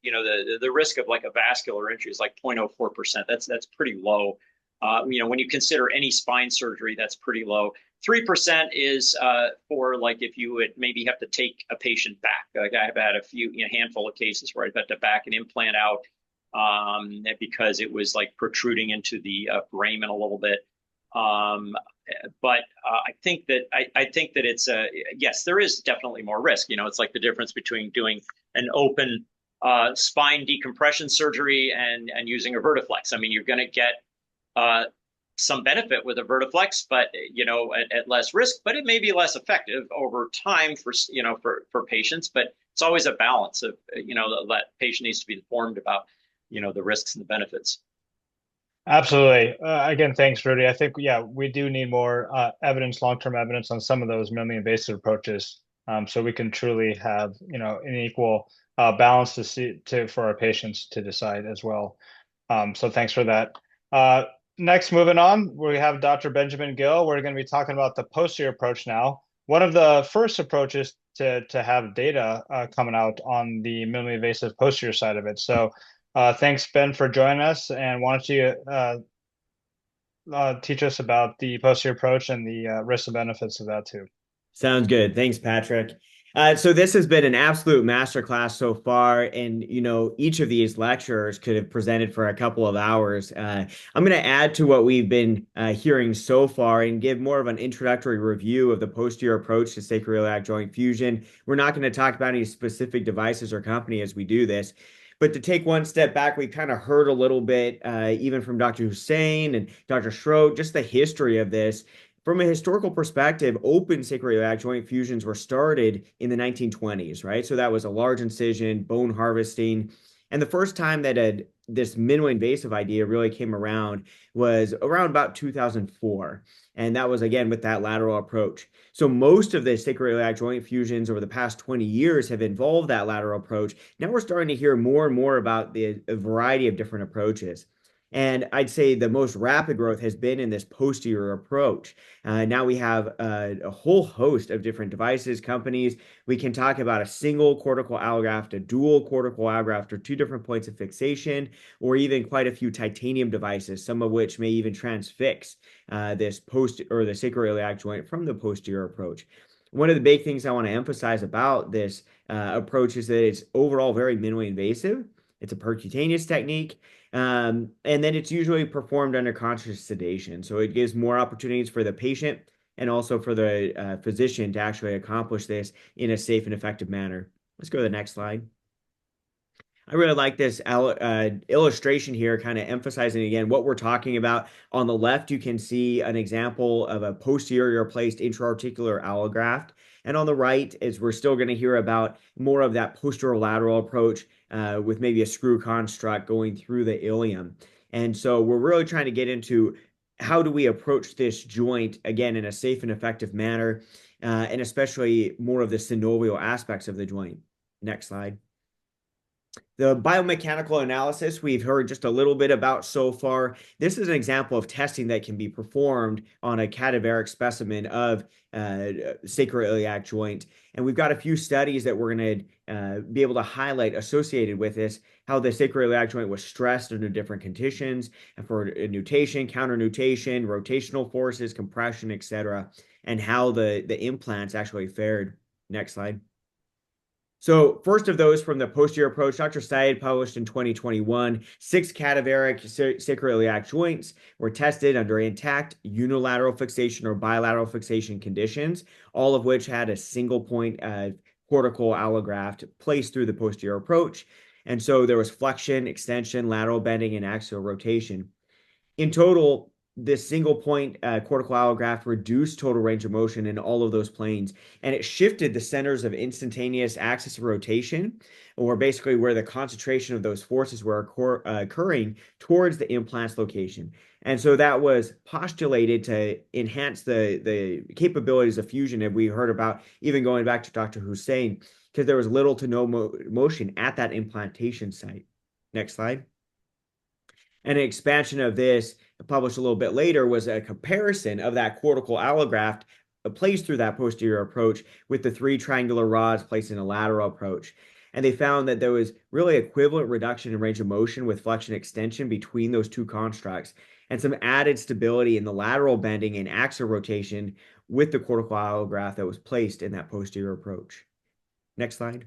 the risk of like a vascular injury is like 0.04%. That's pretty low. When you consider any spine surgery, that's pretty low. 3% is for like if you would maybe have to take a patient back. Like I've had a handful of cases where I've had to back an implant out because it was like protruding into the foramen a little bit. But I think that it's yes, there is definitely more risk. It's like the difference between doing an open spine decompression surgery and using a Vertiflex. I mean, you're going to get some benefit with a Vertiflex, but at less risk. But it may be less effective over time for patients. But it's always a balance of that patient needs to be informed about the risks and the benefits. Absolutely. Again, thanks, Rudy. I think, we do need more evidence, long-term evidence on some of those minimally invasive approaches, so we can truly have, an equal balance for our patients to decide as well. So thanks for that. Next, moving on, we have Dr. Benjamin Gill. We're going to be talking about the posterior approach now. One of the first approaches to have data coming out on the minimally invasive posterior side of it. So thanks, Ben, for joining us. And why don't you teach us about the posterior approach and the risks and benefits of that too? Sounds good. Thanks, Patrick. So this has been an absolute masterclass so far, and each of these lecturers could have presented for a couple of hours. I'm going to add to what we've been hearing so far and give more of an introductory review of the posterior approach to sacroiliac joint fusion. We're not going to talk about any specific devices or company as we do this. But to take one step back, we kind of heard a little bit, even from Dr. Hussain and Dr. Schrot, just the history of this. From a historical perspective, open sacroiliac joint fusions were started in the 1920s, right? So that was a large incision, bone harvesting. And the first time that this minimally invasive idea really came around was around about 2004. And that was, again, with that lateral approach. So most of the sacroiliac joint fusions over the past 20 years have involved that lateral approach. Now we're starting to hear more and more about a variety of different approaches. And I'd say the most rapid growth has been in this posterior approach. Now we have a whole host of different devices, companies. We can talk about a single cortical allograft, a dual cortical allograft, or 2 different points of fixation, or even quite a few titanium devices, some of which may even transfix this the sacroiliac joint from the posterior approach. One of the big things I want to emphasize about this approach is that it's overall very minimally invasive. It's a percutaneous technique. And then it's usually performed under conscious sedation. So it gives more opportunities for the patient and also for the physician to actually accomplish this in a safe and effective manner. Let's go to the next slide. I really like this illustration here, kind of emphasizing again what we're talking about. On the left, you can see an example of a posterior placed intra-articular allograft. And on the right, as we're still going to hear about more of that posterolateral approach with maybe a screw construct going through the ilium. And so we're really trying to get into how do we approach this joint, again, in a safe and effective manner, and especially more of the synovial aspects of the joint. Next slide. The biomechanical analysis we've heard just a little bit about so far. This is an example of testing that can be performed on a cadaveric specimen of sacroiliac joint. And we've got a few studies that we're going to be able to highlight associated with this, how the sacroiliac joint was stressed under different conditions for nutation, counter-nutation, rotational forces, compression, etc., and how the implants actually fared. Next slide. So first of those from the posterior approach, Dr. Syed published in 2021, 6 cadaveric sacroiliac joints were tested under intact unilateral fixation or bilateral fixation conditions, all of which had a single point cortical allograft placed through the posterior approach. And so there was flexion, extension, lateral bending, and axial rotation. In total, this single point cortical allograft reduced total range of motion in all of those planes, and it shifted the centers of instantaneous axis of rotation, or basically where the concentration of those forces were occurring towards the implant's location. And so that was postulated to enhance the capabilities of fusion that we heard about, even going back to Dr. Hussain, because there was little to no motion at that implantation site. Next slide. And an expansion of this, published a little bit later, was a comparison of that cortical allograft placed through that posterior approach with the 3 triangular rods placed in a lateral approach. And they found that there was really equivalent reduction in range of motion with flexion extension between those 2 constructs, and some added stability in the lateral bending and axial rotation with the cortical allograft that was placed in that posterior approach. Next slide.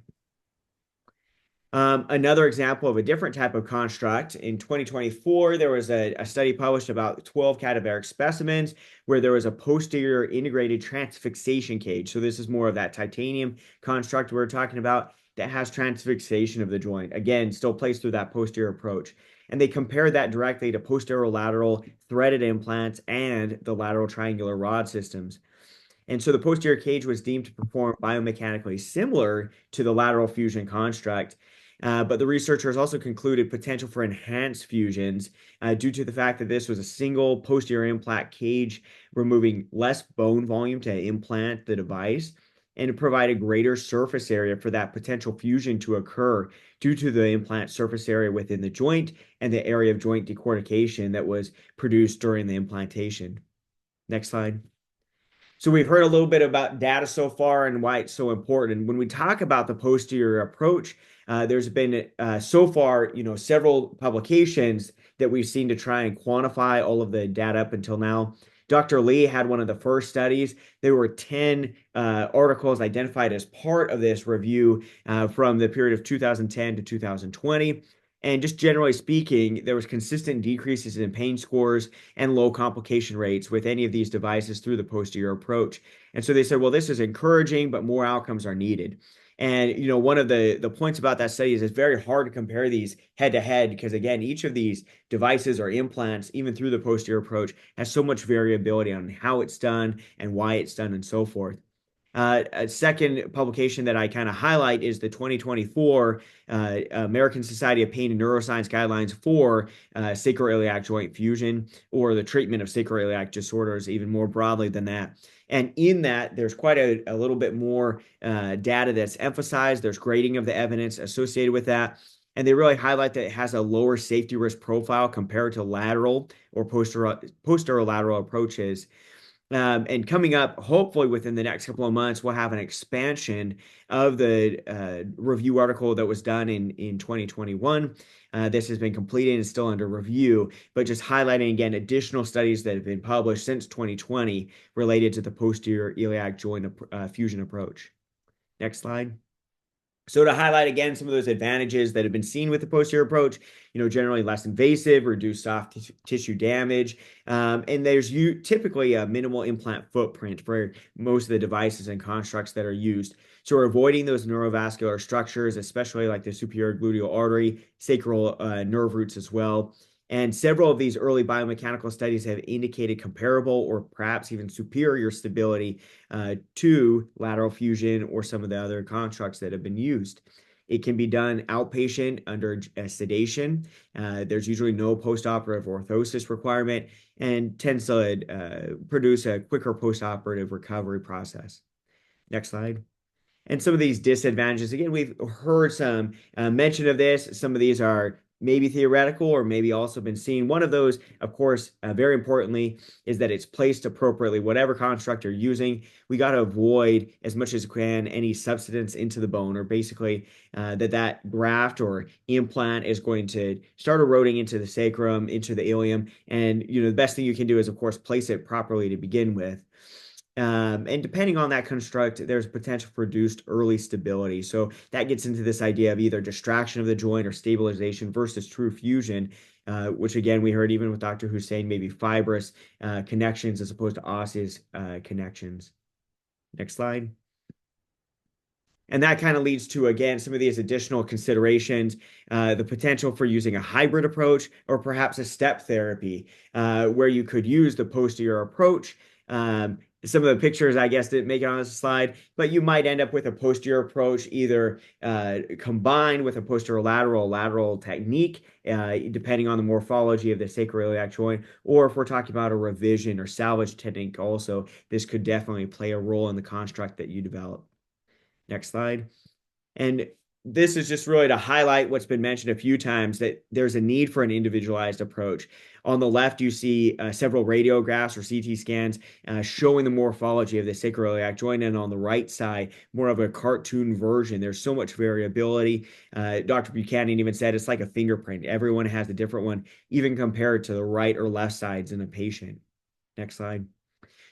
Another example of a different type of construct, in 2024, there was a study published about 12 cadaveric specimens where there was a posterior integrated transfixation cage. So this is more of that titanium construct we're talking about that has transfixation of the joint. Again, still placed through that posterior approach. And they compared that directly to posterolateral threaded implants and the lateral triangular rod systems. And so the posterior cage was deemed to perform biomechanically similar to the lateral fusion construct. But the researchers also concluded potential for enhanced fusions due to the fact that this was a single posterior implant cage, removing less bone volume to implant the device, and to provide a greater surface area for that potential fusion to occur due to the implant surface area within the joint and the area of joint decortication that was produced during the implantation. Next slide. So we've heard a little bit about data so far and why it's so important. And when we talk about the posterior approach, there's been so far, several publications that we've seen to try and quantify all of the data up until now. Dr. Lee had one of the first studies. There were 10 articles identified as part of this review from the period of 2010 to 2020. And just generally speaking, there was consistent decreases in pain scores and low complication rates with any of these devices through the posterior approach. And so they said, well, this is encouraging, but more outcomes are needed. And one of the points about that study is it's very hard to compare these head to head because again, each of these devices or implants, even through the posterior approach, has so much variability on how it's done and why it's done and so forth. A second publication that I kind of highlight is the 2024 American Society of Pain and Neuroscience Guidelines for sacroiliac joint fusion, or the treatment of sacroiliac disorders, even more broadly than that. And in that, there's quite a little bit more data that's emphasized. There's grading of the evidence associated with that. And they really highlight that it has a lower safety risk profile compared to lateral or posterolateral approaches. And coming up, hopefully within the next couple of months, we'll have an expansion of the review article that was done in 2021. This has been completed and still under review, but just highlighting again additional studies that have been published since 2020 related to the posterior iliac joint fusion approach. Next slide. So to highlight again some of those advantages that have been seen with the posterior approach, generally less invasive, reduced soft tissue damage, and there's typically a minimal implant footprint for most of the devices and constructs that are used. So we're avoiding those neurovascular structures, especially like the superior gluteal artery, sacral nerve roots as well. And several of these early biomechanical studies have indicated comparable or perhaps even superior stability to lateral fusion or some of the other constructs that have been used. It can be done outpatient under sedation. There's usually no postoperative orthosis requirement and tends to produce a quicker postoperative recovery process. Next slide. And some of these disadvantages, again, we've heard some mention of this. Some of these are maybe theoretical or maybe also been seen. One of those, of course, very importantly, is that it's placed appropriately. Whatever construct you're using, we got to avoid as much as we can any substance into the bone, or basically that graft or implant is going to start eroding into the sacrum, into the ilium. And the best thing you can do is, of course, place it properly to begin with. And depending on that construct, there's potential for reduced early stability. So that gets into this idea of either distraction of the joint or stabilization versus true fusion, which again, we heard even with Dr. Hussain, maybe fibrous connections as opposed to osseous connections. Next slide. And that kind of leads to, again, some of these additional considerations, the potential for using a hybrid approach or perhaps a step therapy, where you could use the posterior approach. Some of the pictures, I guess, didn't make it on this slide, but you might end up with a posterior approach either combined with a posterolateral technique, depending on the morphology of the sacroiliac joint, or if we're talking about a revision or salvage technique also, this could definitely play a role in the construct that you develop. Next slide. And this is just really to highlight what's been mentioned a few times, that there's a need for an individualized approach. On the left, you see several radiographs or CT scans showing the morphology of the sacroiliac joint, and on the right side, more of a cartoon version. There's so much variability. Dr. Buchanan even said it's like a fingerprint. Everyone has a different one, even compared to the right or left sides in a patient. Next slide.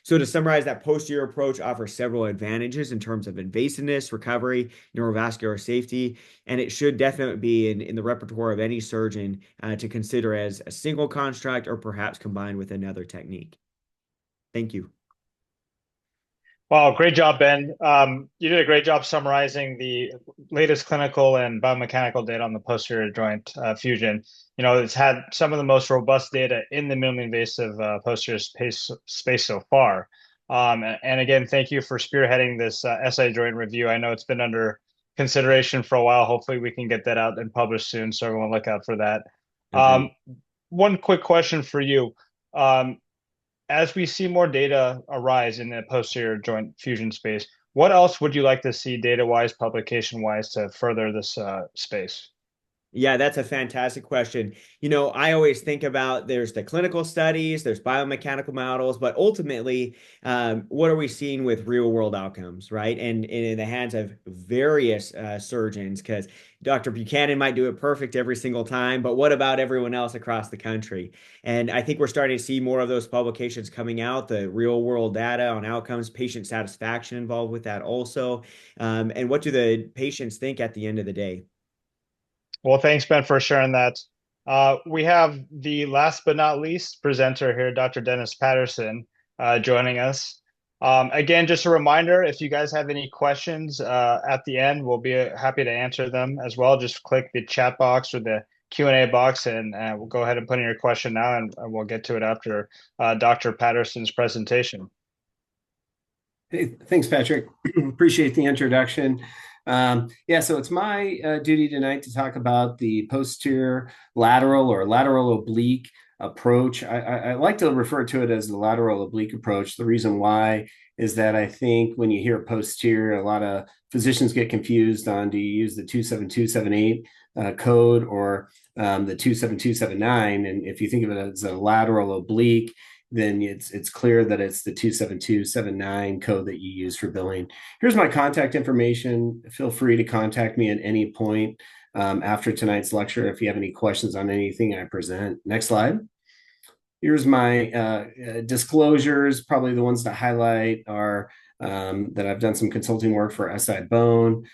So to summarize, that posterior approach offers several advantages in terms of invasiveness, recovery, neurovascular safety, and it should definitely be in the repertoire of any surgeon to consider as a single construct or perhaps combined with another technique. Thank you. Wow, great job, Ben. You did a great job summarizing the latest clinical and biomechanical data on the posterior joint fusion. It's had some of the most robust data in the minimally invasive posterior space so far. And again, thank you for spearheading this SI joint review. I know it's been under consideration for a while. Hopefully we can get that out and published soon, so everyone look out for that. One quick question for you. As we see more data arise in the posterior joint fusion space, what else would you like to see data-wise, publication-wise, to further this space? Yeah, that's a fantastic question. You know, I always think about there's the clinical studies, there's biomechanical models, but ultimately, what are we seeing with real world outcomes, right? And in the hands of various surgeons, because Dr. Buchanan might do it perfect every single time, but what about everyone else across the country? And I think we're starting to see more of those publications coming out, the real world data on outcomes, patient satisfaction involved with that also. And what do the patients think at the end of the day? Well, thanks, Ben, for sharing that. We have the last but not least presenter here, Dr. Denis Patterson, joining us. Again, just a reminder, if you guys have any questions at the end, we'll be happy to answer them as well. Just click the chat box or the Q&A box, and we'll go ahead and put in your question now, and we'll get to it after Dr. Patterson's presentation. Hey, thanks, Patrick. Appreciate the introduction. Yeah, so it's my duty tonight to talk about the posterior lateral or lateral oblique approach. I like to refer to it as the lateral oblique approach. The reason why is that I think when you hear posterior, a lot of physicians get confused on, do you use the 27278 code or the 27279? And if you think of it as a lateral oblique, then it's clear that it's the 27279 code that you use for billing. Here's my contact information. Feel free to contact me at any point after tonight's lecture if you have any questions on anything I present. Next slide. Here's my disclosures. Probably the ones to highlight are that I've done some consulting work for SI Bone,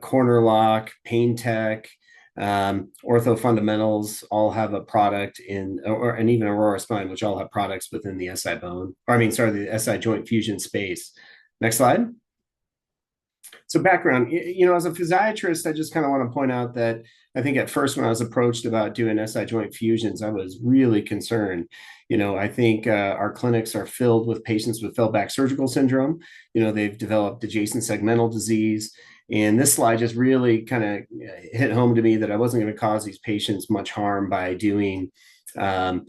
Corner Lock, Pain Tech, Ortho Fundamentals all have a product and even Aurora Spine, which all have products within the SI bone, the SI joint fusion space. Next slide. So background, as a physiatrist, I just kind of want to point out that I think at first when I was approached about doing SI joint fusions, I was really concerned. I think our clinics are filled with patients with fell back surgical syndrome. They've developed adjacent segmental disease. And this slide just really kind of hit home to me that I wasn't going to cause these patients much harm by doing an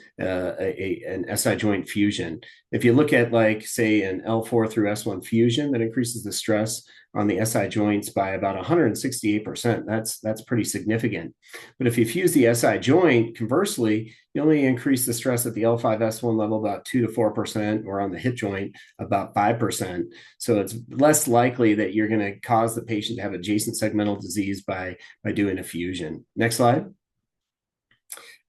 SI joint fusion. If you look at, like, say, an L4 through S1 fusion, that increases the stress on the SI joints by about 168%. That's pretty significant. But if you fuse the SI joint, conversely, you only increase the stress at the L5 S1 level about 2 to 4%, or on the hip joint about 5%. So it's less likely that you're going to cause the patient to have adjacent segmental disease by doing a fusion. Next slide.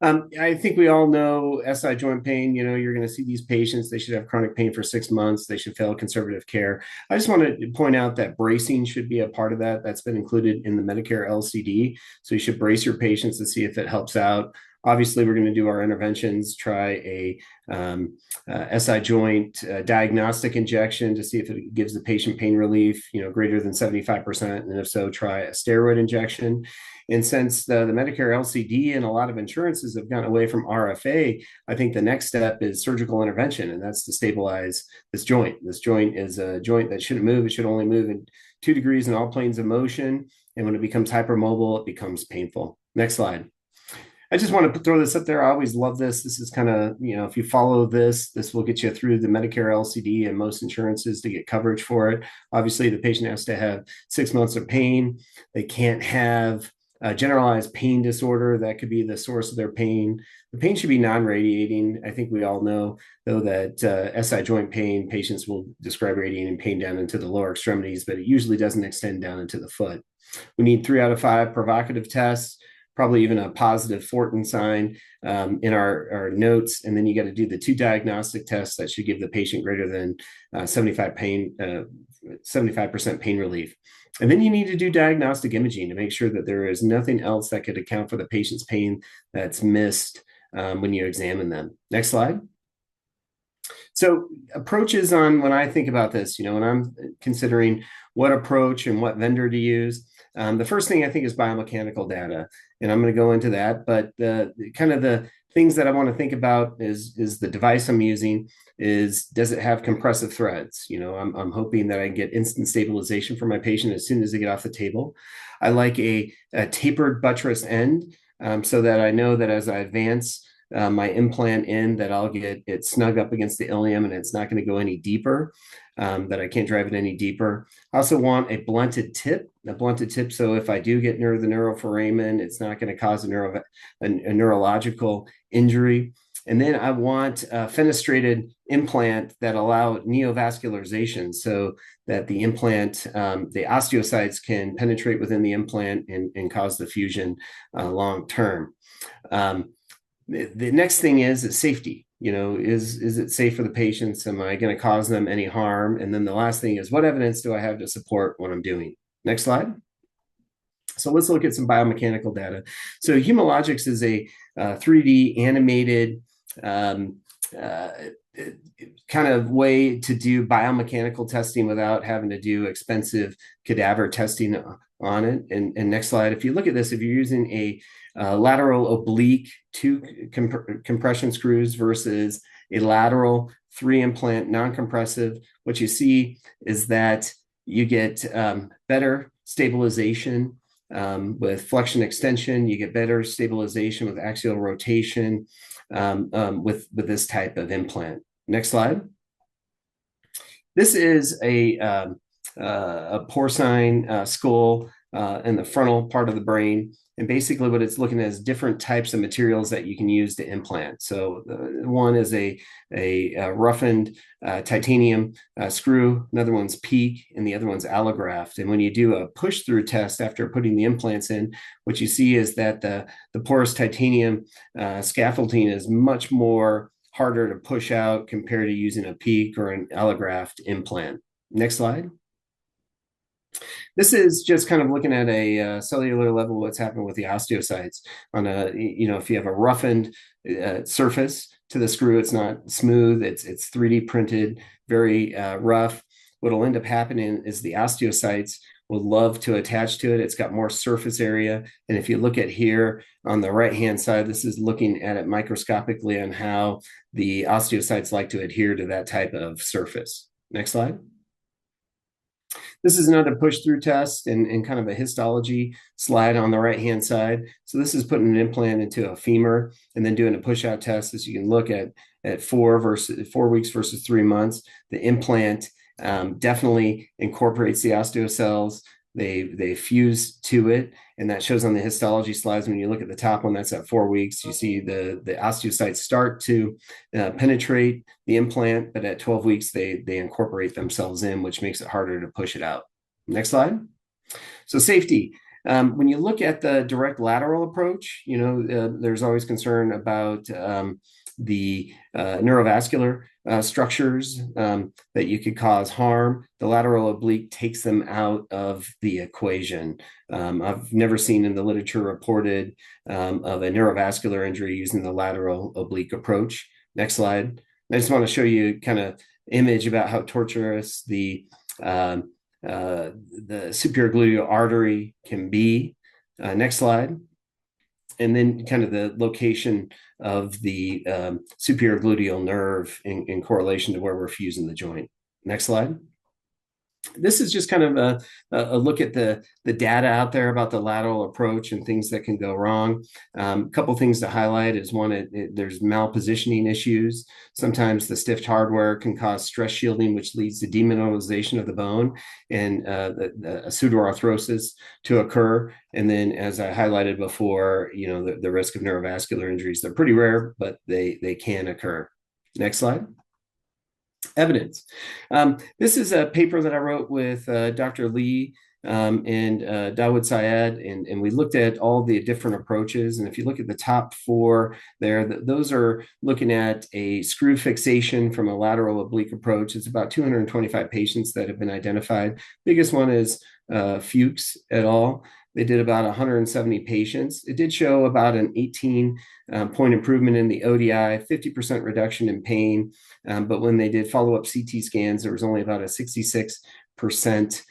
I think we all know SI joint pain. You're going to see these patients. They should have chronic pain for 6 months. They should fail conservative care. I just want to point out that bracing should be a part of that. That's been included in the Medicare LCD. So you should brace your patients to see if it helps out. Obviously, we're going to do our interventions, try a SI joint diagnostic injection to see if it gives the patient pain relief, greater than 75%. And if so, try a steroid injection. And since the Medicare LCD and a lot of insurances have gone away from RFA, I think the next step is surgical intervention, and that's to stabilize this joint. This joint is a joint that shouldn't move. It should only move in 2 degrees in all planes of motion. And when it becomes hypermobile, it becomes painful. Next slide. I just want to throw this up there. I always love this. This is kind of, if you follow this will get you through the Medicare LCD and most insurances to get coverage for it. Obviously, the patient has to have 6 months of pain. They can't have a generalized pain disorder that could be the source of their pain. The pain should be non-radiating. I think we all know, though, that SI joint pain, patients will describe radiating pain down into the lower extremities, but it usually doesn't extend down into the foot. We need 3 out of 5 provocative tests, probably even a positive Fortin sign in our notes. And then you got to do the 2 diagnostic tests that should give the patient greater than 75% pain relief. And then you need to do diagnostic imaging to make sure that there is nothing else that could account for the patient's pain that's missed when you examine them. Next slide. So approaches on when I think about this, when I'm considering what approach and what vendor to use, the first thing I think is biomechanical data, and I'm going to go into that. But the things that I want to think about is the device I'm using. Does it have compressive threads? I'm hoping that I get instant stabilization for my patient as soon as they get off the table. I like a tapered buttress end so that I know that as I advance my implant in, that I'll get it snug up against the ilium and it's not going to go any deeper, that I can't drive it any deeper. I also want a blunted tip, so if I do get near the neuroforamen, it's not going to cause a neurological injury. And then I want a fenestrated implant that allow neovascularization, so that the implant, the osteocytes can penetrate within the implant and cause the fusion long term. The next thing is safety. Is it safe for the patients? Am I going to cause them any harm? And then the last thing is, what evidence do I have to support what I'm doing? Next slide. So let's look at some biomechanical data. So Humalogix is a 3D animated kind of way to do biomechanical testing without having to do expensive cadaver testing on it. And next slide, if you look at this, if you're using a lateral oblique 2 compression screws versus a lateral 3 implant non-compressive, what you see is that you get better stabilization with flexion extension. You get better stabilization with axial rotation with this type of implant. Next slide. This is a porcine skull in the frontal part of the brain. And basically what it's looking at is different types of materials that you can use to implant. So one is a roughened titanium screw, another one's PEEK, and the other one's allograft. And when you do a push-through test after putting the implants in, what you see is that the porous titanium scaffolding is much more harder to push out compared to using a PEEK or an allograft implant. Next slide. This is just kind of looking at a cellular level, what's happening with the osteocytes on if you have a roughened surface to the screw, it's not smooth, it's 3D printed, very rough. What'll end up happening is the osteocytes will love to attach to it. It's got more surface area. And if you look at here on the right-hand side, this is looking at it microscopically on how the osteocytes like to adhere to that type of surface. Next slide. This is another push-through test and kind of a histology slide on the right-hand side. So this is putting an implant into a femur and then doing a push-out test, as you can look at 4 weeks versus 3 months. The implant definitely incorporates the osteocells. They fuse to it, and that shows on the histology slides. When you look at the top one, that's at 4 weeks. You see the osteocytes start to penetrate the implant, but at 12 weeks, they incorporate themselves in, which makes it harder to push it out. Next slide. So safety. When you look at the direct lateral approach, there's always concern about the neurovascular structures that you could cause harm. The lateral oblique takes them out of the equation. I've never seen in the literature reported of a neurovascular injury using the lateral oblique approach. Next slide. I just want to show you kind of image about how tortuous the superior gluteal artery can be. Next slide. And then kind of the location of the superior gluteal nerve in correlation to where we're fusing the joint. Next slide. This is just kind of a look at the data out there about the lateral approach and things that can go wrong. A couple things to highlight is one, there's malpositioning issues. Sometimes the stiff hardware can cause stress shielding, which leads to demineralization of the bone and a pseudoarthrosis to occur. And then, as I highlighted before, the risk of neurovascular injuries, they're pretty rare, but they can occur. Next slide. Evidence. This is a paper that I wrote with Dr. Lee and Dawood Syed, and we looked at all the different approaches. And if you look at the top 4 there, those are looking at a screw fixation from a lateral oblique approach. It's about 225 patients that have been identified. Biggest one is Fuchs et al. They did about 170 patients. It did show about an 18-point improvement in the ODI, 50% reduction in pain. But when they did follow-up CT scans, there was only about a 66%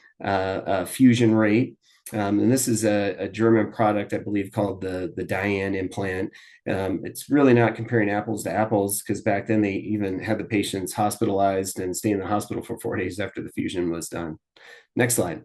fusion rate. And this is a German product, I believe, called the Diane implant. It's really not comparing apples to apples, because back then they even had the patients hospitalized and stay in the hospital for 4 days after the fusion was done. Next slide.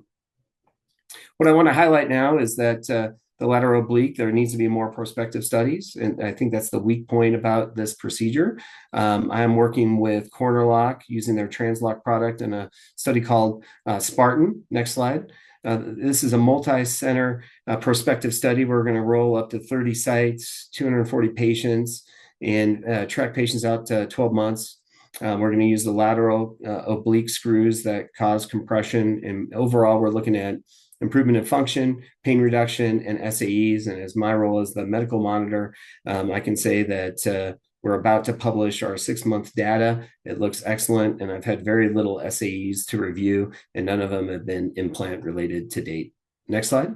What I want to highlight now is that the lateral oblique, there needs to be more prospective studies. And I think that's the weak point about this procedure. I am working with CornerLock using their TransLock product in a study called Spartan. Next slide. This is a multi-center prospective study. We're going to roll up to 30 sites, 240 patients, and track patients out to 12 months. We're going to use the lateral oblique screws that cause compression. And overall, we're looking at improvement in function, pain reduction, and SAEs. And as my role as the medical monitor, I can say that we're about to publish our 6-month data. It looks excellent, and I've had very little SAEs to review, and none of them have been implant related to date. Next slide.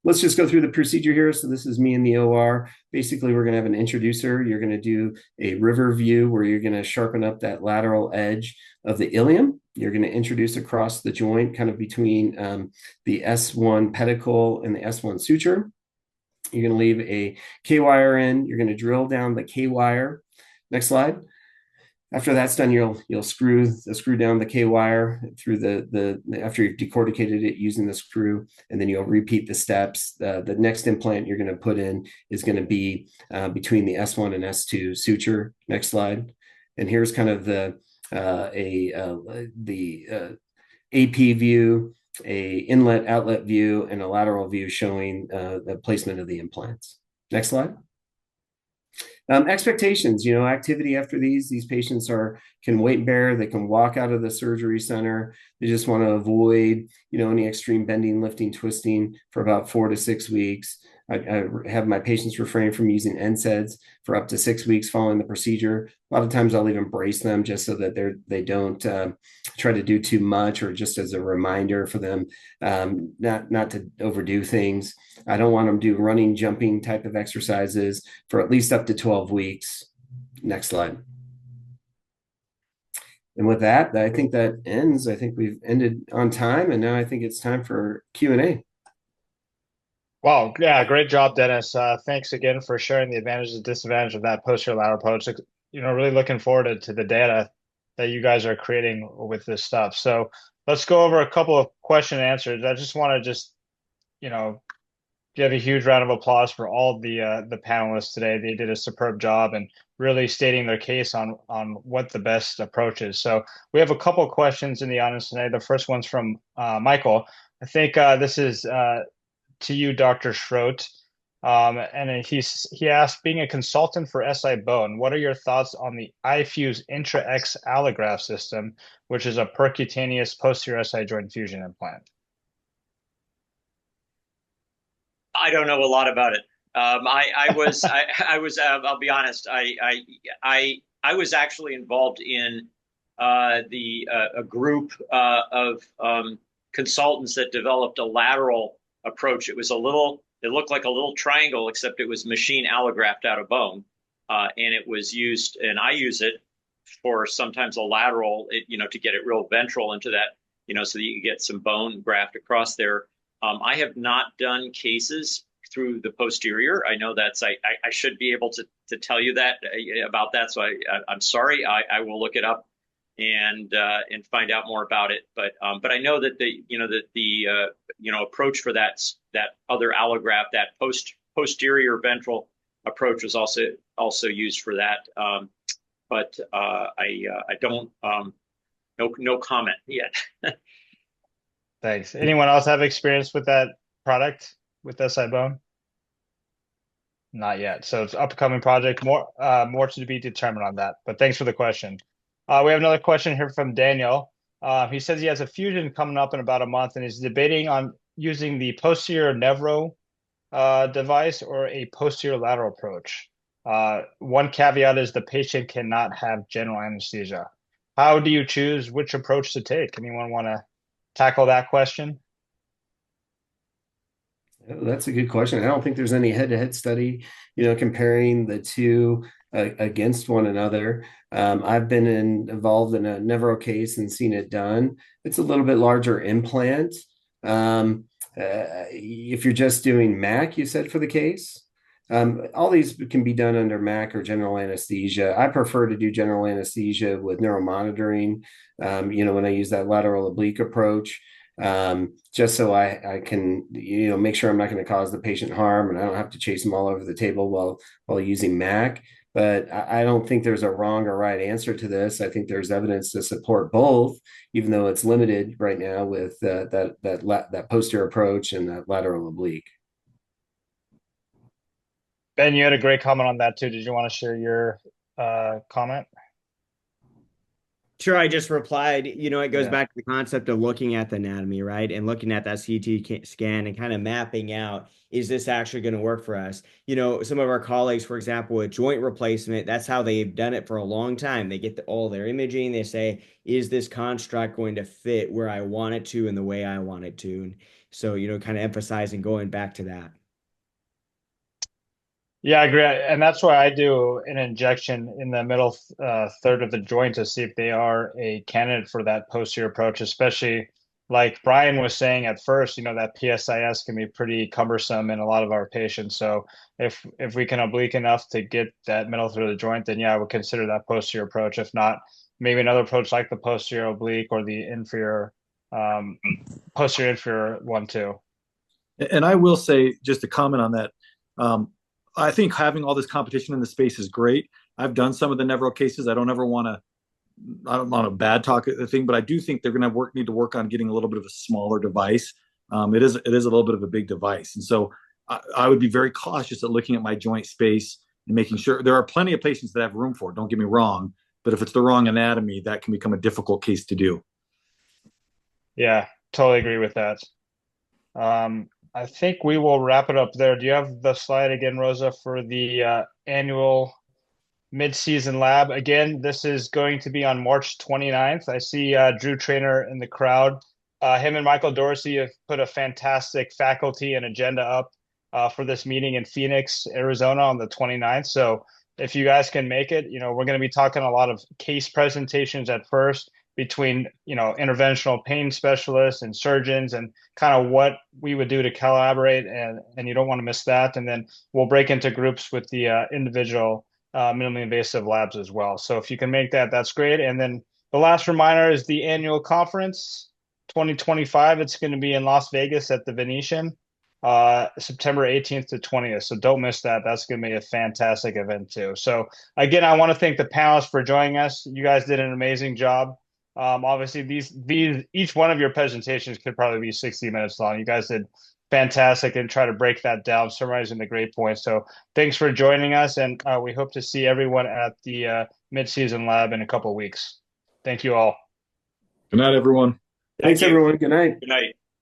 Let's just go through the procedure here. So this is me in the OR. Basically, we're going to have an introducer. You're going to do a river view where you're going to sharpen up that lateral edge of the ilium. You're going to introduce across the joint, kind of between the S1 pedicle and the S1 suture. You're going to leave a K-wire in. You're going to drill down the K-wire. Next slide. After that's done, you'll screw down the K-wire through the after you've decorticated it using the screw, and then you'll repeat the steps. The next implant you're going to put in is going to be between the S1 and S2 suture. Next slide. And here's kind of the AP view, a inlet outlet view, and a lateral view showing the placement of the implants. Next slide. Expectations, activity after these patients can weight bear, they can walk out of the surgery center. They just want to avoid, any extreme bending, lifting, twisting for about 4 to 6 weeks. I have my patients refrain from using NSAIDs for up to 6 weeks following the procedure. A lot of times I'll even brace them just so that they don't try to do too much, or just as a reminder for them not to overdo things. I don't want them to do running, jumping type of exercises for at least up to 12 weeks. Next slide. And with that, I think that ends. I think we've ended on time, and now I think it's time for Q&A. Wow, yeah, great job, Dennis. Thanks again for sharing the advantages and disadvantages of that posterior lateral approach. Really looking forward to the data that you guys are creating with this stuff. So let's go over a couple of question and answers. I just want to give a huge round of applause for all the panelists today. They did a superb job and really stating their case on what the best approach is. So we have a couple of questions in the audience today. The first one's from Michael. I think this is to you, Dr. Schrot. And he asked, being a consultant for SI Bone, what are your thoughts on the iFuse Intra-X allograft system, which is a percutaneous posterior SI joint fusion implant? I don't know a lot about it. I'll be honest. I was actually involved in a group of consultants that developed a lateral approach. It looked like a little triangle, except it was machine allograft out of bone, and it was used. And I use it for sometimes a lateral, to get it real ventral into that, so that you get some bone graft across there. I have not done cases through the posterior. I know I should be able to tell you that about that. So I'm sorry. I will look it up and find out more about it. But I know that the approach for that other allograft, that posterior ventral approach, was also used for that. But I don't no comment yet. Thanks. Anyone else have experience with that product with SI Bone? Not yet. So it's upcoming project. More to be determined on that. But thanks for the question. We have another question here from Daniel. He says he has a fusion coming up in about a month, and he's debating on using the posterior Nevro device or a posterior lateral approach. One caveat is the patient cannot have general anesthesia. How do you choose which approach to take? Anyone want to tackle that question? That's a good question. I don't think there's any head-to-head study, comparing the two against one another. I've been involved in a Nevro case and seen it done. It's a little bit larger implant. If you're just doing MAC, you said for the case, all these can be done under MAC or general anesthesia. I prefer to do general anesthesia with neuromonitoring, when I use that lateral oblique approach. just so I can, make sure I'm not going to cause the patient harm and I don't have to chase them all over the table while using MAC. But I don't think there's a wrong or right answer to this. I think there's evidence to support both, even though it's limited right now with that posterior approach and that lateral oblique. Ben, you had a great comment on that too. Did you want to share your comment? Sure, I just replied, it goes Yeah. back to the concept of looking at the anatomy, right? And looking at that CT scan and kind of mapping out, is this actually going to work for us? Some of our colleagues, for example, with joint replacement, that's how they've done it for a long time. They get all their imaging. They say, is this construct going to fit where I want it to and the way I want it to? And so, kind of emphasizing going back to that. Yeah, I agree. And that's why I do an injection in the middle third of the joint to see if they are a candidate for that posterior approach, especially like Bryan was saying at first, that PSIS can be pretty cumbersome in a lot of our patients. So if we can oblique enough to get that middle third of the joint, then yeah, I would consider that posterior approach. If not, maybe another approach like the posterior oblique or the inferior posterior inferior one too. And I will say, just to comment on that, I think having all this competition in the space is great. I've done some of the Nevro cases. I don't want a bad talk thing, but I do think they're going to need to work on getting a little bit of a smaller device. It is a little bit of a big device. And so I would be very cautious at looking at my joint space and making sure there are plenty of patients that have room for it. Don't get me wrong, but if it's the wrong anatomy, that can become a difficult case to do. Yeah, totally agree with that. I think we will wrap it up there. Do you have the slide again, Rosa, for the annual mid-season lab? Again, this is going to be on March 29th. I see Drew Trainer in the crowd. Him and Michael Dorsey have put a fantastic faculty and agenda up for this meeting in Phoenix, Arizona on the 29th. So if you guys can make it, we're going to be talking a lot of case presentations at first between interventional pain specialists and surgeons and kind of what we would do to collaborate, and you don't want to miss that. And then we'll break into groups with the individual minimally invasive labs as well. So if you can make that, that's great. And then the last reminder is the annual conference 2025. It's going to be in Las Vegas at the Venetian, September 18th to 20th. So don't miss that. That's going to be a fantastic event too. So again, I want to thank the panelists for joining us. You guys did an amazing job. Obviously, each one of your presentations could probably be 60 minutes long. You guys did fantastic and try to break that down, summarizing the great points. So thanks for joining us, and we hope to see everyone at the mid-season lab in a couple of weeks. Thank you all. Good night, everyone. Thanks, everyone. Good night. Good night.